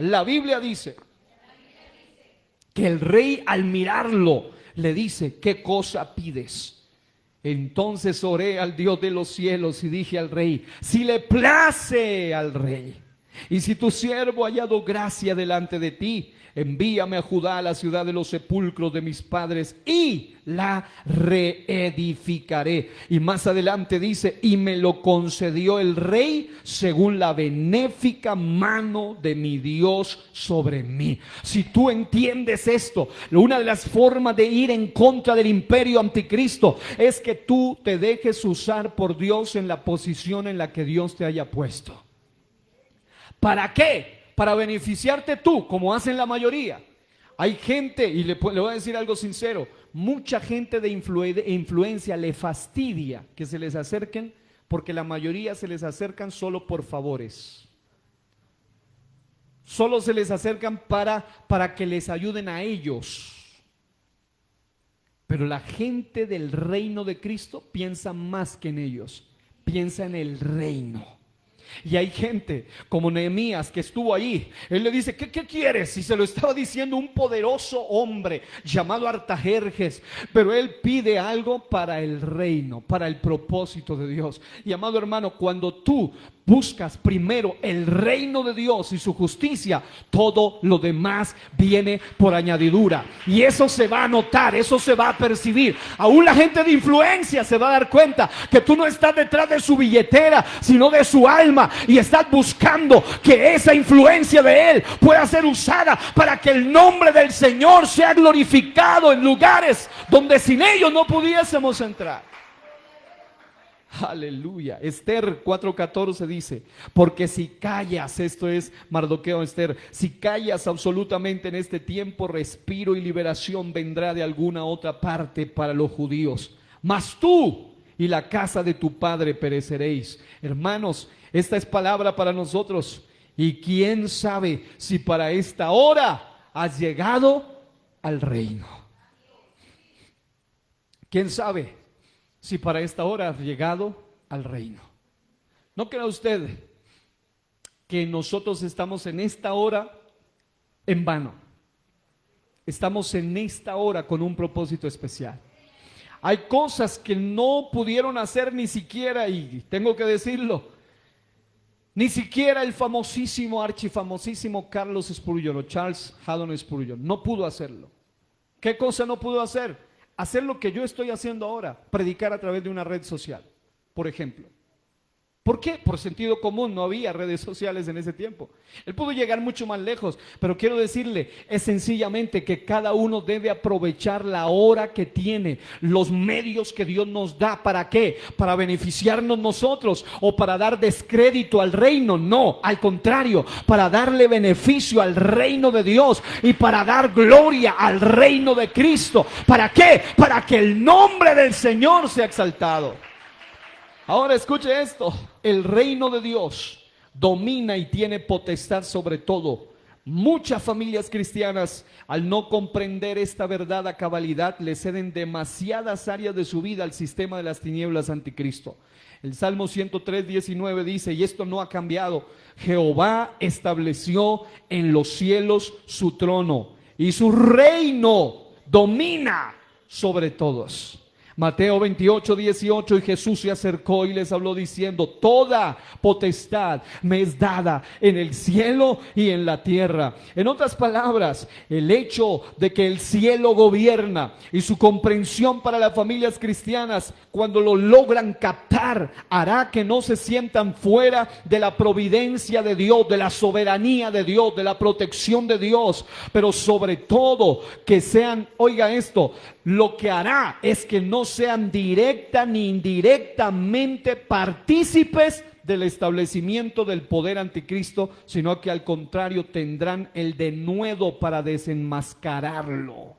la Biblia dice que el rey al mirarlo le dice: ¿qué cosa pides? Entonces oré al Dios de los cielos y dije al rey: si le place al rey Y si tu siervo ha hallado gracia delante de ti, envíame a Judá, a la ciudad de los sepulcros de mis padres, y la reedificaré. Y más adelante dice, y me lo concedió el rey según la benéfica mano de mi Dios sobre mí. Si tú entiendes esto, una de las formas de ir en contra del imperio anticristo es que tú te dejes usar por Dios en la posición en la que Dios te haya puesto. ¿Para qué? Para beneficiarte tú, como hacen la mayoría. Hay gente, y le voy a decir algo sincero, mucha gente de influencia le fastidia que se les acerquen, porque la mayoría se les acercan solo por favores. Solo se les acercan para que les ayuden a ellos. Pero la gente del reino de Cristo piensa más que en ellos, piensa en el reino. Y hay gente como Nehemías que estuvo ahí. Él le dice, ¿qué quieres? Y se lo estaba diciendo un poderoso hombre llamado Artajerjes. Pero él pide algo para el reino, para el propósito de Dios. Y amado hermano, cuando tú buscas primero el reino de Dios y su justicia, todo lo demás viene por añadidura. Y eso se va a notar, eso se va a percibir. Aún la gente de influencia se va a dar cuenta que tú no estás detrás de su billetera, sino de su alma. Y estás buscando que esa influencia de él pueda ser usada para que el nombre del Señor sea glorificado en lugares donde sin ellos no pudiésemos entrar. Aleluya. Esther 4:14 dice, porque si callas, esto es Mardoqueo, Esther, si callas absolutamente en este tiempo, respiro y liberación vendrá de alguna otra parte para los judíos. Mas tú y la casa de tu padre pereceréis. Hermanos, esta es palabra para nosotros. Y quién sabe si para esta hora has llegado al reino. ¿Quién sabe si para esta hora has llegado al reino? ¿No cree usted que nosotros estamos en esta hora en vano? Estamos en esta hora con un propósito especial. Hay cosas que no pudieron hacer ni siquiera, y tengo que decirlo, ni siquiera el famosísimo, archifamosísimo Carlos Spurgeon o Charles Haddon Spurgeon no pudo hacerlo. ¿Qué cosa no pudo hacer? Hacer lo que yo estoy haciendo ahora, predicar a través de una red social, por ejemplo. ¿Por qué? Por sentido común, no había redes sociales en ese tiempo. Él pudo llegar mucho más lejos, pero quiero decirle, es sencillamente que cada uno debe aprovechar la hora que tiene, los medios que Dios nos da. ¿Para qué? ¿Para beneficiarnos nosotros o para dar descrédito al reino? No, al contrario, para darle beneficio al reino de Dios y para dar gloria al reino de Cristo. ¿Para qué? Para que el nombre del Señor sea exaltado. Ahora escuche esto, el reino de Dios domina y tiene potestad sobre todo. Muchas familias cristianas, al no comprender esta verdad a cabalidad, le ceden demasiadas áreas de su vida al sistema de las tinieblas anticristo. El Salmo 103:19 dice, y esto no ha cambiado, Jehová estableció en los cielos su trono y su reino domina sobre todos. Mateo 28:18, y Jesús se acercó y les habló diciendo, toda potestad me es dada en el cielo y en la tierra. En otras palabras, el hecho de que el cielo gobierna y su comprensión para las familias cristianas, cuando lo logran captar, hará que no se sientan fuera de la providencia de Dios, de la soberanía de Dios, de la protección de Dios, pero sobre todo que sean, oiga esto, lo que hará es que no sean directa ni indirectamente partícipes del establecimiento del poder anticristo, sino que al contrario tendrán el denuedo para desenmascararlo.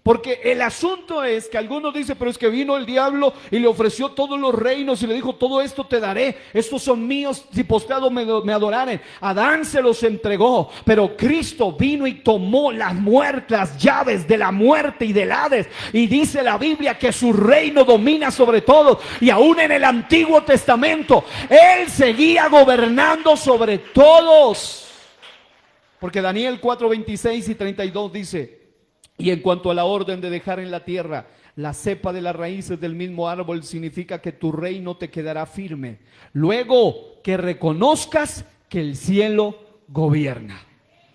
Porque el asunto es que algunos dicen, pero es que vino el diablo y le ofreció todos los reinos y le dijo, todo esto te daré, estos son míos si postrado me adoraren. Adán se los entregó, pero Cristo vino y tomó las llaves de la muerte y del Hades. Y dice la Biblia que su reino domina sobre todo. Y aún en el Antiguo Testamento, Él seguía gobernando sobre todos. Porque Daniel 4:26 y 32 dice, y en cuanto a la orden de dejar en la tierra la cepa de las raíces del mismo árbol, significa que tu reino te quedará firme. Luego que reconozcas que el cielo gobierna.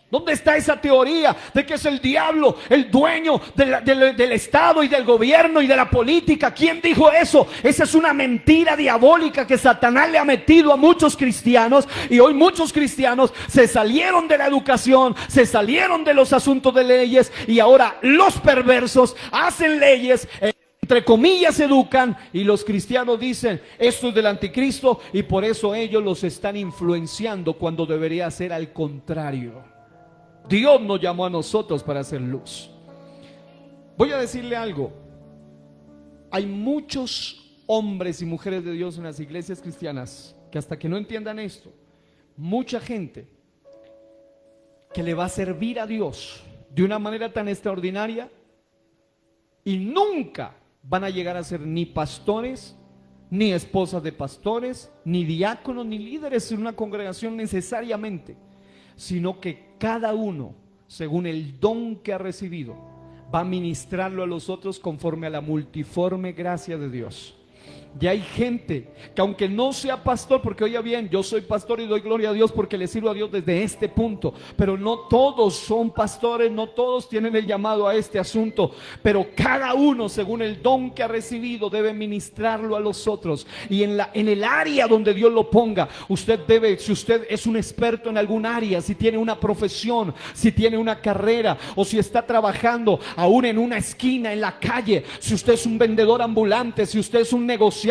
¿Dónde está esa teoría de que es el diablo el dueño del Estado y del gobierno y de la política? ¿Quién dijo eso? Esa es una mentira diabólica que Satanás le ha metido a muchos cristianos, y hoy muchos cristianos se salieron de la educación, se salieron de los asuntos de leyes, y ahora los perversos hacen leyes, entre comillas educan, y los cristianos dicen esto es del anticristo, y por eso ellos los están influenciando cuando debería ser al contrario. Dios nos llamó a nosotros para hacer luz. Voy a decirle algo. Hay muchos hombres y mujeres de Dios en las iglesias cristianas que hasta que no entiendan esto, mucha gente que le va a servir a Dios de una manera tan extraordinaria y nunca van a llegar a ser ni pastores, ni esposas de pastores, ni diáconos, ni líderes en una congregación necesariamente, sino que cada uno, según el don que ha recibido, va a ministrarlo a los otros conforme a la multiforme gracia de Dios. Y hay gente que aunque no sea pastor, porque oiga bien, yo soy pastor y doy gloria a Dios porque le sirvo a Dios desde este punto, pero no todos son pastores, no todos tienen el llamado a este asunto, pero cada uno según el don que ha recibido debe ministrarlo a los otros, y en el área donde Dios lo ponga, usted debe, si usted es un experto en algún área, si tiene una profesión, si tiene una carrera, o si está trabajando aún en una esquina en la calle, si usted es un vendedor ambulante, si usted es un negociante,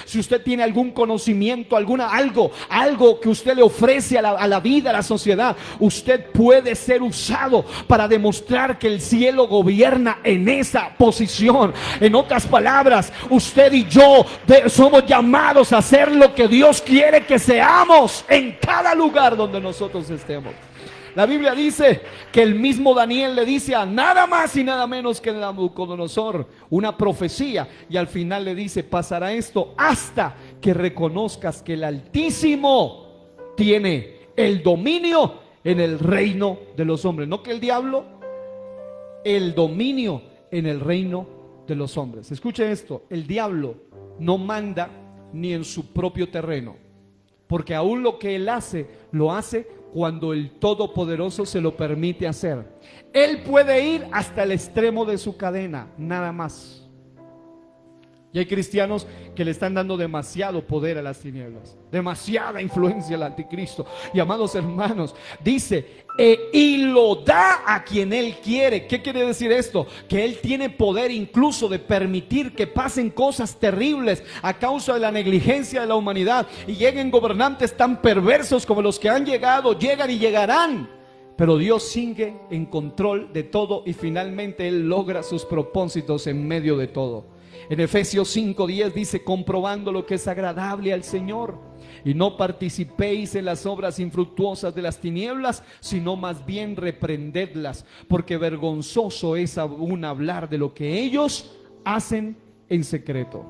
si usted tiene algún conocimiento, algo que usted le ofrece a la vida, a la sociedad, usted puede ser usado para demostrar que el cielo gobierna en esa posición. En otras palabras, usted y yo somos llamados a hacer lo que Dios quiere que seamos en cada lugar donde nosotros estemos. La Biblia dice que el mismo Daniel le dice a nada más y nada menos que Nabucodonosor una profecía, y al final le dice: pasará esto hasta que reconozcas que el Altísimo tiene el dominio en el reino de los hombres. No que el diablo, el dominio en el reino de los hombres. Escuche esto: el diablo no manda ni en su propio terreno, porque aún lo que él hace, lo hace cuando el Todopoderoso se lo permite hacer. Él puede ir hasta el extremo de su cadena, nada más. Y hay cristianos que le están dando demasiado poder a las tinieblas, demasiada influencia al anticristo. Y amados hermanos, dice, y lo da a quien Él quiere. ¿Qué quiere decir esto? Que Él tiene poder incluso de permitir que pasen cosas terribles a causa de la negligencia de la humanidad, y lleguen gobernantes tan perversos como los que han llegado, llegan y llegarán. Pero Dios sigue en control de todo, y finalmente Él logra sus propósitos en medio de todo. En Efesios 5:10 dice: comprobando lo que es agradable al Señor, y no participéis en las obras infructuosas de las tinieblas, sino más bien reprendedlas, porque vergonzoso es aún hablar de lo que ellos hacen en secreto.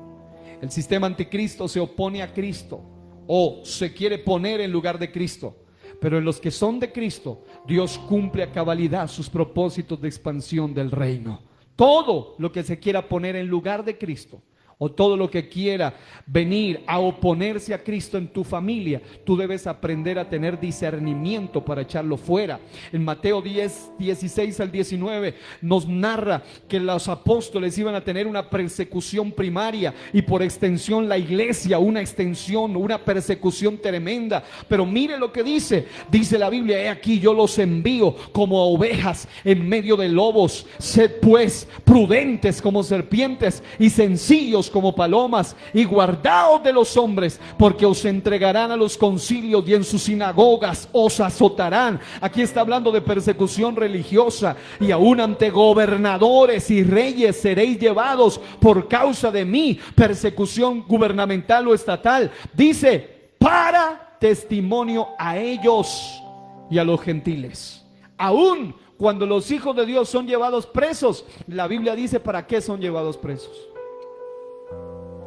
El sistema anticristo se opone a Cristo, o se quiere poner en lugar de Cristo. Pero en los que son de Cristo, Dios cumple a cabalidad sus propósitos de expansión del reino. Todo lo que se quiera poner en lugar de Cristo, o todo lo que quiera venir a oponerse a Cristo en tu familia, tú debes aprender a tener discernimiento para echarlo fuera. En Mateo 10, 16 al 19 nos narra que los apóstoles iban a tener una persecución primaria, y por extensión la iglesia una persecución tremenda. Pero mire lo que dice la Biblia: he aquí yo los envío como a ovejas en medio de lobos. Sed pues prudentes como serpientes y sencillos como palomas, y guardaos de los hombres, porque os entregarán a los concilios, y en sus sinagogas os azotarán. Aquí está hablando de persecución religiosa. Y aún ante gobernadores y reyes seréis llevados por causa de mí, persecución gubernamental o estatal. Dice: para testimonio a ellos y a los gentiles. Aún cuando los hijos de Dios son llevados presos, la Biblia dice para qué son llevados presos.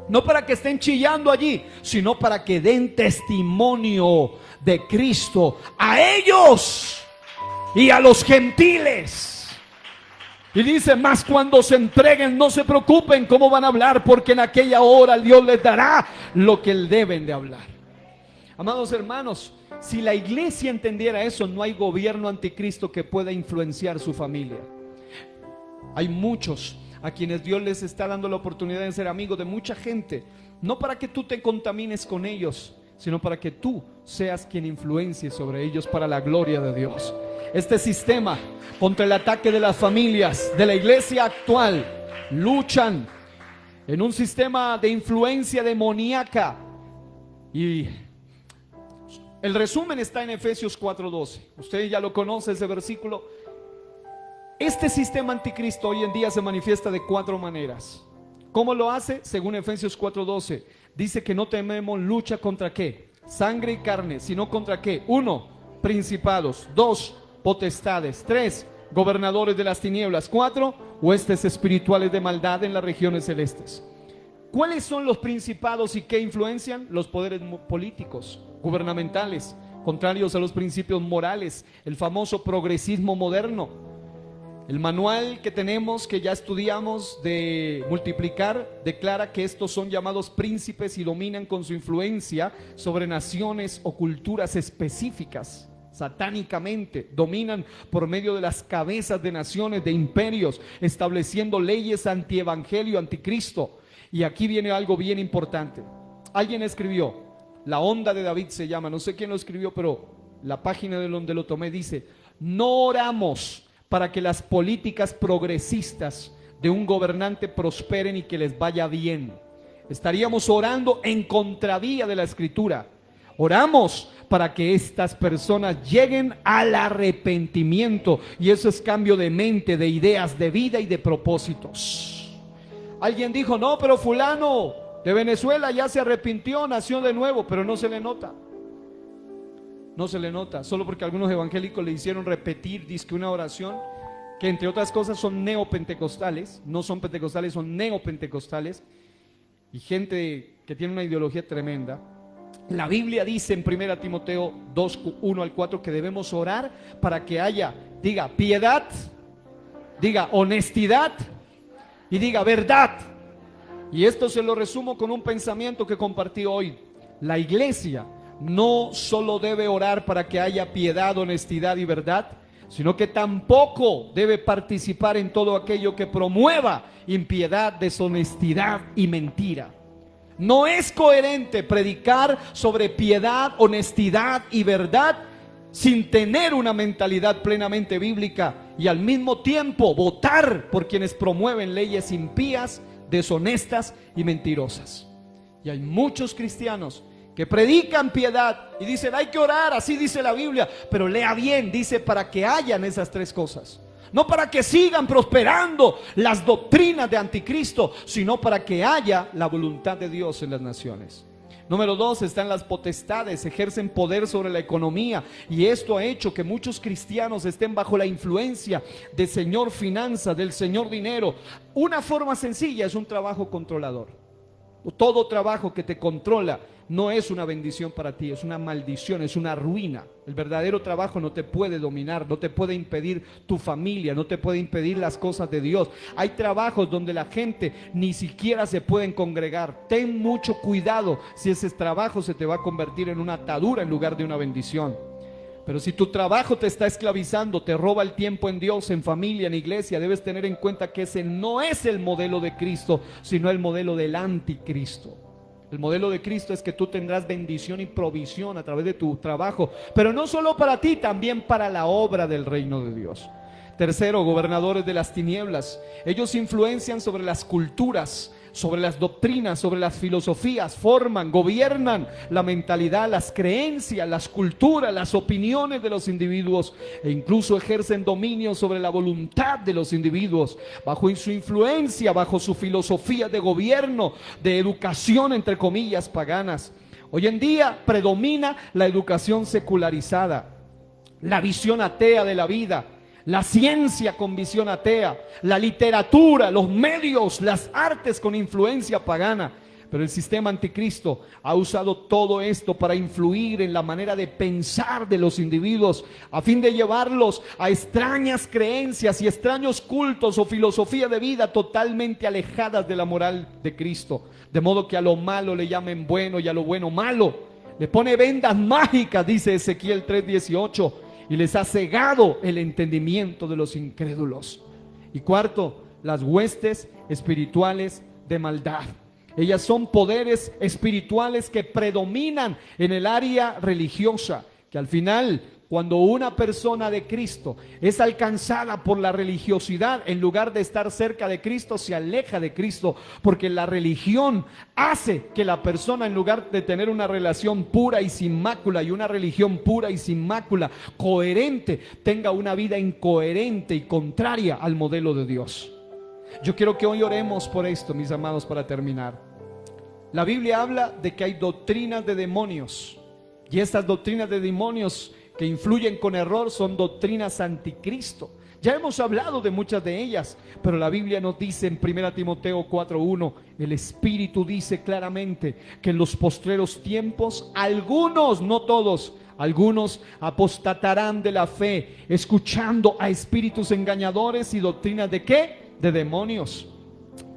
No para que estén chillando allí, sino para que den testimonio de Cristo a ellos y a los gentiles. Y dice: mas cuando se entreguen, no se preocupen cómo van a hablar, porque en aquella hora Dios les dará lo que deben de hablar. Amados hermanos, si la iglesia entendiera eso, no hay gobierno anticristo que pueda influenciar su familia. Hay muchos a quienes Dios les está dando la oportunidad de ser amigos de mucha gente, no para que tú te contamines con ellos, sino para que tú seas quien influencie sobre ellos para la gloria de Dios. Este sistema contra el ataque de las familias de la iglesia actual luchan en un sistema de influencia demoníaca, y el resumen está en Efesios 4:12. Usted ya lo conoce, ese versículo. Este sistema anticristo hoy en día se manifiesta de 4 maneras. ¿Cómo lo hace? Según Efesios 4:12, dice que no tenemos lucha contra ¿qué? Sangre y carne, sino contra ¿qué? 1, principados. 2, potestades. 3, gobernadores de las tinieblas. 4, huestes espirituales de maldad en las regiones celestes. ¿Cuáles son los principados y qué influencian? Los poderes políticos, gubernamentales, contrarios a los principios morales, el famoso progresismo moderno. El manual que tenemos, que ya estudiamos, de multiplicar, declara que estos son llamados príncipes y dominan con su influencia sobre naciones o culturas específicas. Satánicamente dominan por medio de las cabezas de naciones, de imperios, estableciendo leyes antievangelio, anticristo. Y aquí viene algo bien importante. Alguien escribió, La Onda de David se llama, no sé quién lo escribió, pero la página de donde lo tomé dice: no oramos para que las políticas progresistas de un gobernante prosperen y que les vaya bien. Estaríamos orando en contravía de la Escritura. Oramos para que estas personas lleguen al arrepentimiento, y eso es cambio de mente, de ideas, de vida y de propósitos. Alguien dijo: no, pero fulano de Venezuela ya se arrepintió, nació de nuevo, pero no se le nota. No se le nota, solo porque algunos evangélicos le hicieron repetir, dizque una oración, que entre otras cosas son neopentecostales, no son pentecostales, son neopentecostales, y gente que tiene una ideología tremenda. La Biblia dice en 1 Timoteo 2, 1 al 4, que debemos orar para que haya, diga, piedad, diga, honestidad y diga, verdad. Y esto se lo resumo con un pensamiento que compartí hoy. La iglesia no solo debe orar para que haya piedad, honestidad y verdad, sino que tampoco debe participar en todo aquello que promueva impiedad, deshonestidad y mentira. No es coherente predicar sobre piedad, honestidad y verdad sin tener una mentalidad plenamente bíblica, y al mismo tiempo votar por quienes promueven leyes impías, deshonestas y mentirosas. Y hay muchos cristianos que predican piedad y dicen: hay que orar, así dice la Biblia, pero lea bien, dice para que hayan esas 3 cosas. No para que sigan prosperando las doctrinas de anticristo, sino para que haya la voluntad de Dios en las naciones. Número 2, están las potestades, ejercen poder sobre la economía, y esto ha hecho que muchos cristianos estén bajo la influencia del señor finanza, del señor dinero. Una forma sencilla es un trabajo controlador. Todo trabajo que te controla no es una bendición para ti, es una maldición, es una ruina. El verdadero trabajo no te puede dominar, no te puede impedir tu familia, no te puede impedir las cosas de Dios. Hay trabajos donde la gente ni siquiera se pueden congregar. Ten mucho cuidado si ese trabajo se te va a convertir en una atadura en lugar de una bendición. Pero si tu trabajo te está esclavizando, te roba el tiempo en Dios, en familia, en iglesia, debes tener en cuenta que ese no es el modelo de Cristo, sino el modelo del anticristo. El modelo de Cristo es que tú tendrás bendición y provisión a través de tu trabajo, pero no solo para ti, también para la obra del reino de Dios. Tercero, gobernadores de las tinieblas. Ellos influencian sobre las culturas, sobre las doctrinas, sobre las filosofías, forman, gobiernan la mentalidad, las creencias, las culturas, las opiniones de los individuos, e incluso ejercen dominio sobre la voluntad de los individuos, bajo su influencia, bajo su filosofía de gobierno, de educación, entre comillas, paganas. Hoy en día predomina la educación secularizada, la visión atea de la vida, la ciencia con visión atea, la literatura, los medios, las artes con influencia pagana. Pero el sistema anticristo ha usado todo esto para influir en la manera de pensar de los individuos, a fin de llevarlos a extrañas creencias y extraños cultos o filosofía de vida totalmente alejadas de la moral de Cristo. De modo que a lo malo le llamen bueno y a lo bueno malo. Le pone vendas mágicas, dice Ezequiel 3:18, y les ha cegado el entendimiento de los incrédulos. Y cuarto, las huestes espirituales de maldad. Ellas son poderes espirituales que predominan en el área religiosa, que al final, cuando una persona de Cristo es alcanzada por la religiosidad, en lugar de estar cerca de Cristo, se aleja de Cristo, porque la religión hace que la persona, en lugar de tener una relación pura y sin mácula, y una religión pura y sin mácula, coherente, tenga una vida incoherente y contraria al modelo de Dios. Yo quiero que hoy oremos por esto, mis amados, para terminar. La Biblia habla de que hay doctrinas de demonios, y estas doctrinas de demonios que influyen con error son doctrinas anticristo. Ya hemos hablado de muchas de ellas, pero la Biblia nos dice en 1 Timoteo 4:1, el Espíritu dice claramente que en los postreros tiempos algunos, no todos, algunos apostatarán de la fe, escuchando a espíritus engañadores y doctrinas ¿de qué? De demonios.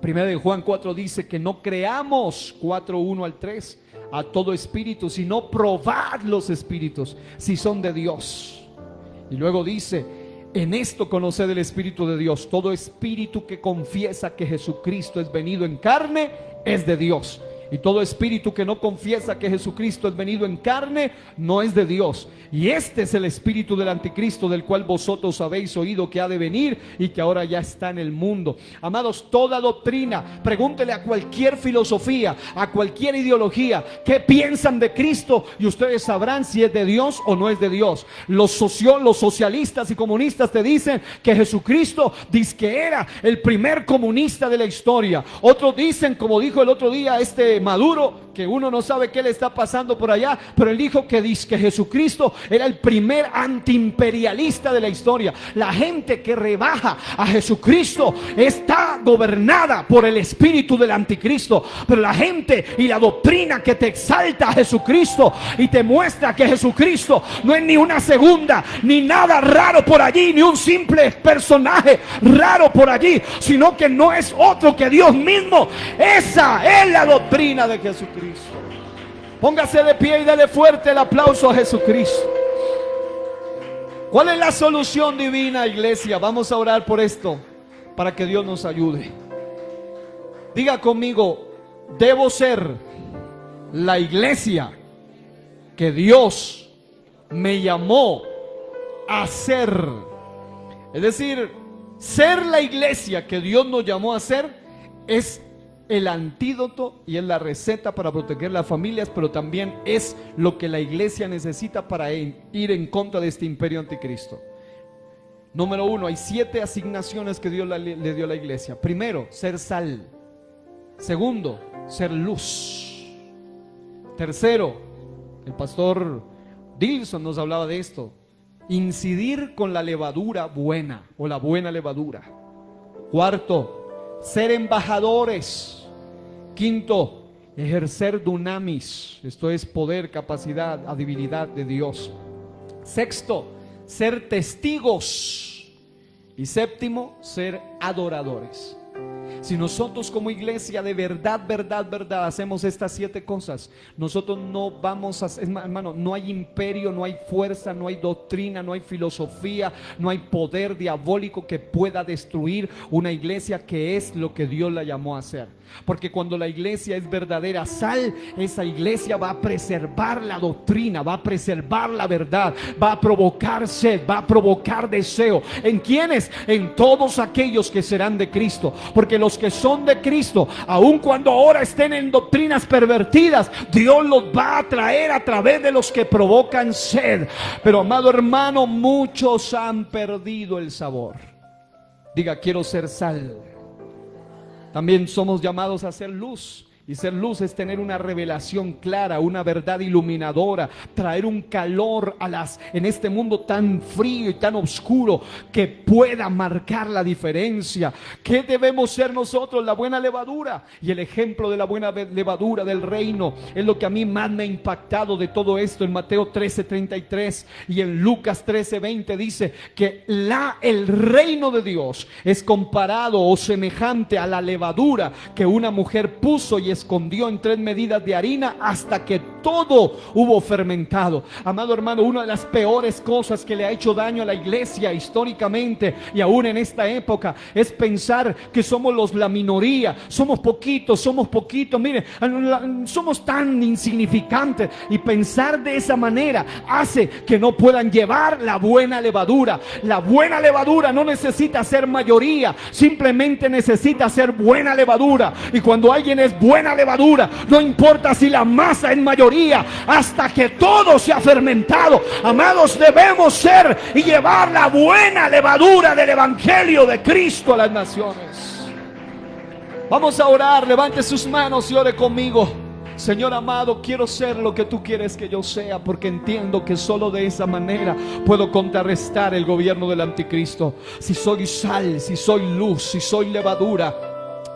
1 de Juan 4 dice que no creamos, 4:1-3, a todo espíritu, sino probad los espíritus si son de Dios. Y luego dice, en esto conoced el Espíritu de Dios, todo espíritu que confiesa que Jesucristo es venido en carne es de Dios, y todo espíritu que no confiesa que Jesucristo es venido en carne no es de Dios. Y este es el espíritu del anticristo, del cual vosotros habéis oído que ha de venir y que ahora ya está en el mundo. Amados, toda doctrina, pregúntele a cualquier filosofía, a cualquier ideología, ¿qué piensan de Cristo? Y ustedes sabrán si es de Dios o no es de Dios. Los socialistas y comunistas te dicen que Jesucristo dice que era el primer comunista de la historia. Otros dicen, como dijo el otro día Maduro, que uno no sabe qué le está pasando por allá, pero él dijo que Jesucristo era el primer antiimperialista de la historia. La gente que rebaja a Jesucristo está gobernada por el espíritu del anticristo, pero la gente y la doctrina que te exalta a Jesucristo y te muestra que Jesucristo no es ni una segunda, ni nada raro por allí, ni un simple personaje raro por allí, sino que no es otro que Dios mismo. Esa es la doctrina de Jesucristo. Póngase de pie y dale fuerte el aplauso a Jesucristo. ¿Cuál es la solución divina, iglesia? Vamos a orar por esto para que Dios nos ayude. Diga conmigo, debo ser la iglesia que Dios me llamó a ser. Es decir, ser la iglesia que Dios nos llamó a ser es el antídoto y es la receta para proteger las familias, pero también es lo que la iglesia necesita para ir en contra de este imperio anticristo. Número 1, hay 7 asignaciones que Dios le dio a la iglesia. Primero, ser sal. Segundo, ser luz. Tercero, el pastor Dilson nos hablaba de esto, incidir con la levadura buena o la buena levadura. Cuarto, ser embajadores. Quinto, ejercer dunamis, esto es poder, capacidad, habilidad de Dios. Sexto, ser testigos. Y séptimo, ser adoradores. Si nosotros como iglesia de verdad hacemos estas 7 cosas, nosotros no vamos a, hermano, no hay imperio, no hay fuerza, no hay doctrina, no hay filosofía, no hay poder diabólico que pueda destruir una iglesia que es lo que Dios la llamó a hacer. Porque cuando la iglesia es verdadera sal, esa iglesia va a preservar la doctrina, va a preservar la verdad, va a provocar sed, va a provocar deseo. ¿En quiénes? En todos aquellos que serán de Cristo. Porque los que son de Cristo, aun cuando ahora estén en doctrinas pervertidas, Dios los va a traer a través de los que provocan sed. Pero amado hermano, muchos han perdido el sabor. Diga, quiero ser sal. También somos llamados a ser luz. Y ser luz es tener una revelación clara, una verdad iluminadora, traer un calor en este mundo tan frío y tan oscuro que pueda marcar la diferencia. ¿Qué debemos ser nosotros? La buena levadura. Y el ejemplo de la buena levadura del reino es lo que a mí más me ha impactado de todo esto. En Mateo 13:33 y en Lucas 13:20 dice que el reino de Dios es comparado o semejante a la levadura que una mujer puso y escondió en 3 medidas de harina hasta que todo hubo fermentado. Amado hermano, una de las peores cosas que le ha hecho daño a la iglesia históricamente y aún en esta época es pensar que somos la minoría, somos poquitos, mire, somos tan insignificantes, y pensar de esa manera hace que no puedan llevar la buena levadura. La buena levadura no necesita ser mayoría, simplemente necesita ser buena levadura. Y cuando alguien es buena levadura, no importa si la masa es mayoría, hasta que todo se ha fermentado. Amados, debemos ser y llevar la buena levadura del evangelio de Cristo a las naciones. Vamos a orar, levante sus manos y ore conmigo. Señor amado, quiero ser lo que tú quieres que yo sea, porque entiendo que solo de esa manera puedo contrarrestar el gobierno del anticristo. Si soy sal, si soy luz, si soy levadura,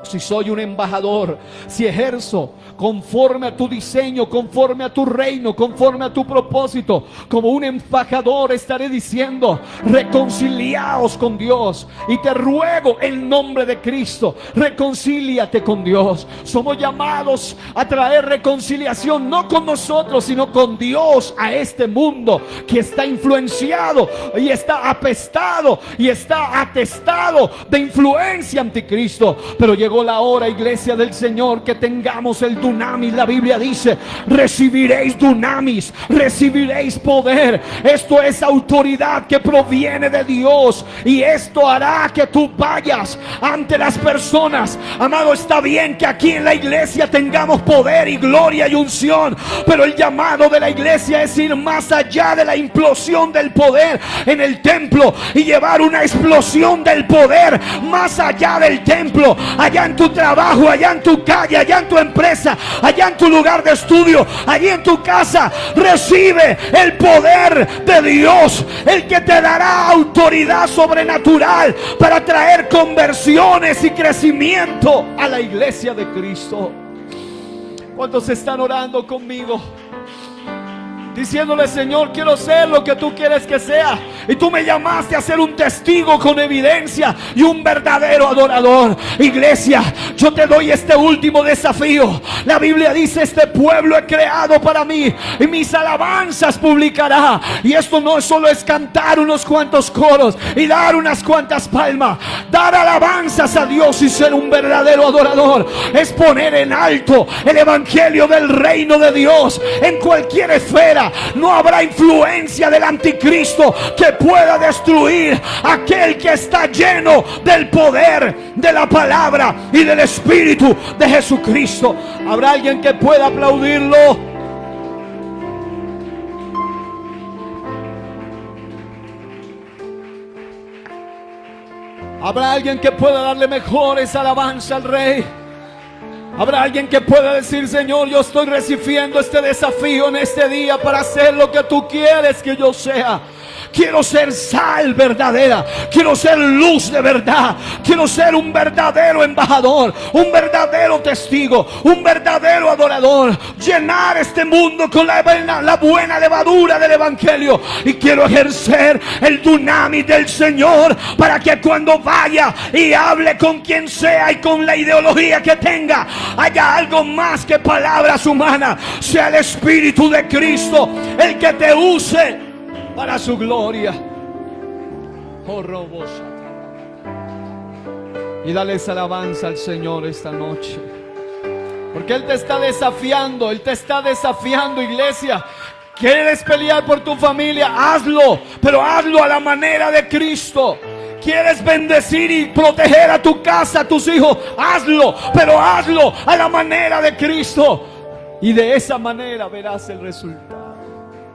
si soy un embajador, si ejerzo conforme a tu diseño, conforme a tu reino, conforme a tu propósito, como un embajador estaré diciendo: reconciliaos con Dios. Y te ruego en nombre de Cristo, reconcíliate con Dios. Somos llamados a traer reconciliación, no con nosotros, sino con Dios, a este mundo que está influenciado y está apestado y está atestado de influencia anticristo. Pero llegó la hora, iglesia del Señor, que tengamos el dunamis. La Biblia dice: recibiréis dunamis, recibiréis poder. Esto es autoridad que proviene de Dios, y esto hará que tú vayas ante las personas. Amado, está bien que aquí en la iglesia tengamos poder y gloria y unción, pero el llamado de la iglesia es ir más allá de la implosión del poder en el templo y llevar una explosión del poder más allá del templo, allá en tu trabajo, allá en tu calle, allá en tu empresa, allá en tu lugar de estudio, allí en tu casa. Recibe el poder de Dios, el que te dará autoridad sobrenatural para traer conversiones y crecimiento a la iglesia de Cristo. ¿Cuántos están orando conmigo? Diciéndole: Señor, quiero ser lo que tú quieres que sea, y tú me llamaste a ser un testigo con evidencia y un verdadero adorador. Iglesia, yo te doy este último desafío. La Biblia dice: este pueblo he creado para mí, y mis alabanzas publicará. Y esto no solo es cantar unos cuantos coros y dar unas cuantas palmas. Dar alabanzas a Dios y ser un verdadero adorador es poner en alto el evangelio del reino de Dios en cualquier esfera. No habrá influencia del anticristo que pueda destruir aquel que está lleno del poder de la palabra y del Espíritu de Jesucristo. ¿Habrá alguien que pueda aplaudirlo? ¿Habrá alguien que pueda darle mejores alabanzas al Rey? ¿Habrá alguien que pueda decir: Señor, yo estoy recibiendo este desafío en este día para hacer lo que tú quieres que yo sea? Quiero ser sal verdadera, quiero ser luz de verdad, quiero ser un verdadero embajador, un verdadero testigo, un verdadero adorador. Llenar este mundo con la buena levadura del evangelio. Y quiero ejercer el dunamis del Señor, para que cuando vaya y hable con quien sea y con la ideología que tenga, haya algo más que palabras humanas. Sea el Espíritu de Cristo el que te use para su gloria. Y dales alabanza al Señor esta noche, porque Él te está desafiando. Él te está desafiando, iglesia. ¿Quieres pelear por tu familia? Hazlo, pero hazlo a la manera de Cristo. ¿Quieres bendecir y proteger a tu casa, a tus hijos? Hazlo, pero hazlo a la manera de Cristo. Y de esa manera verás el resultado.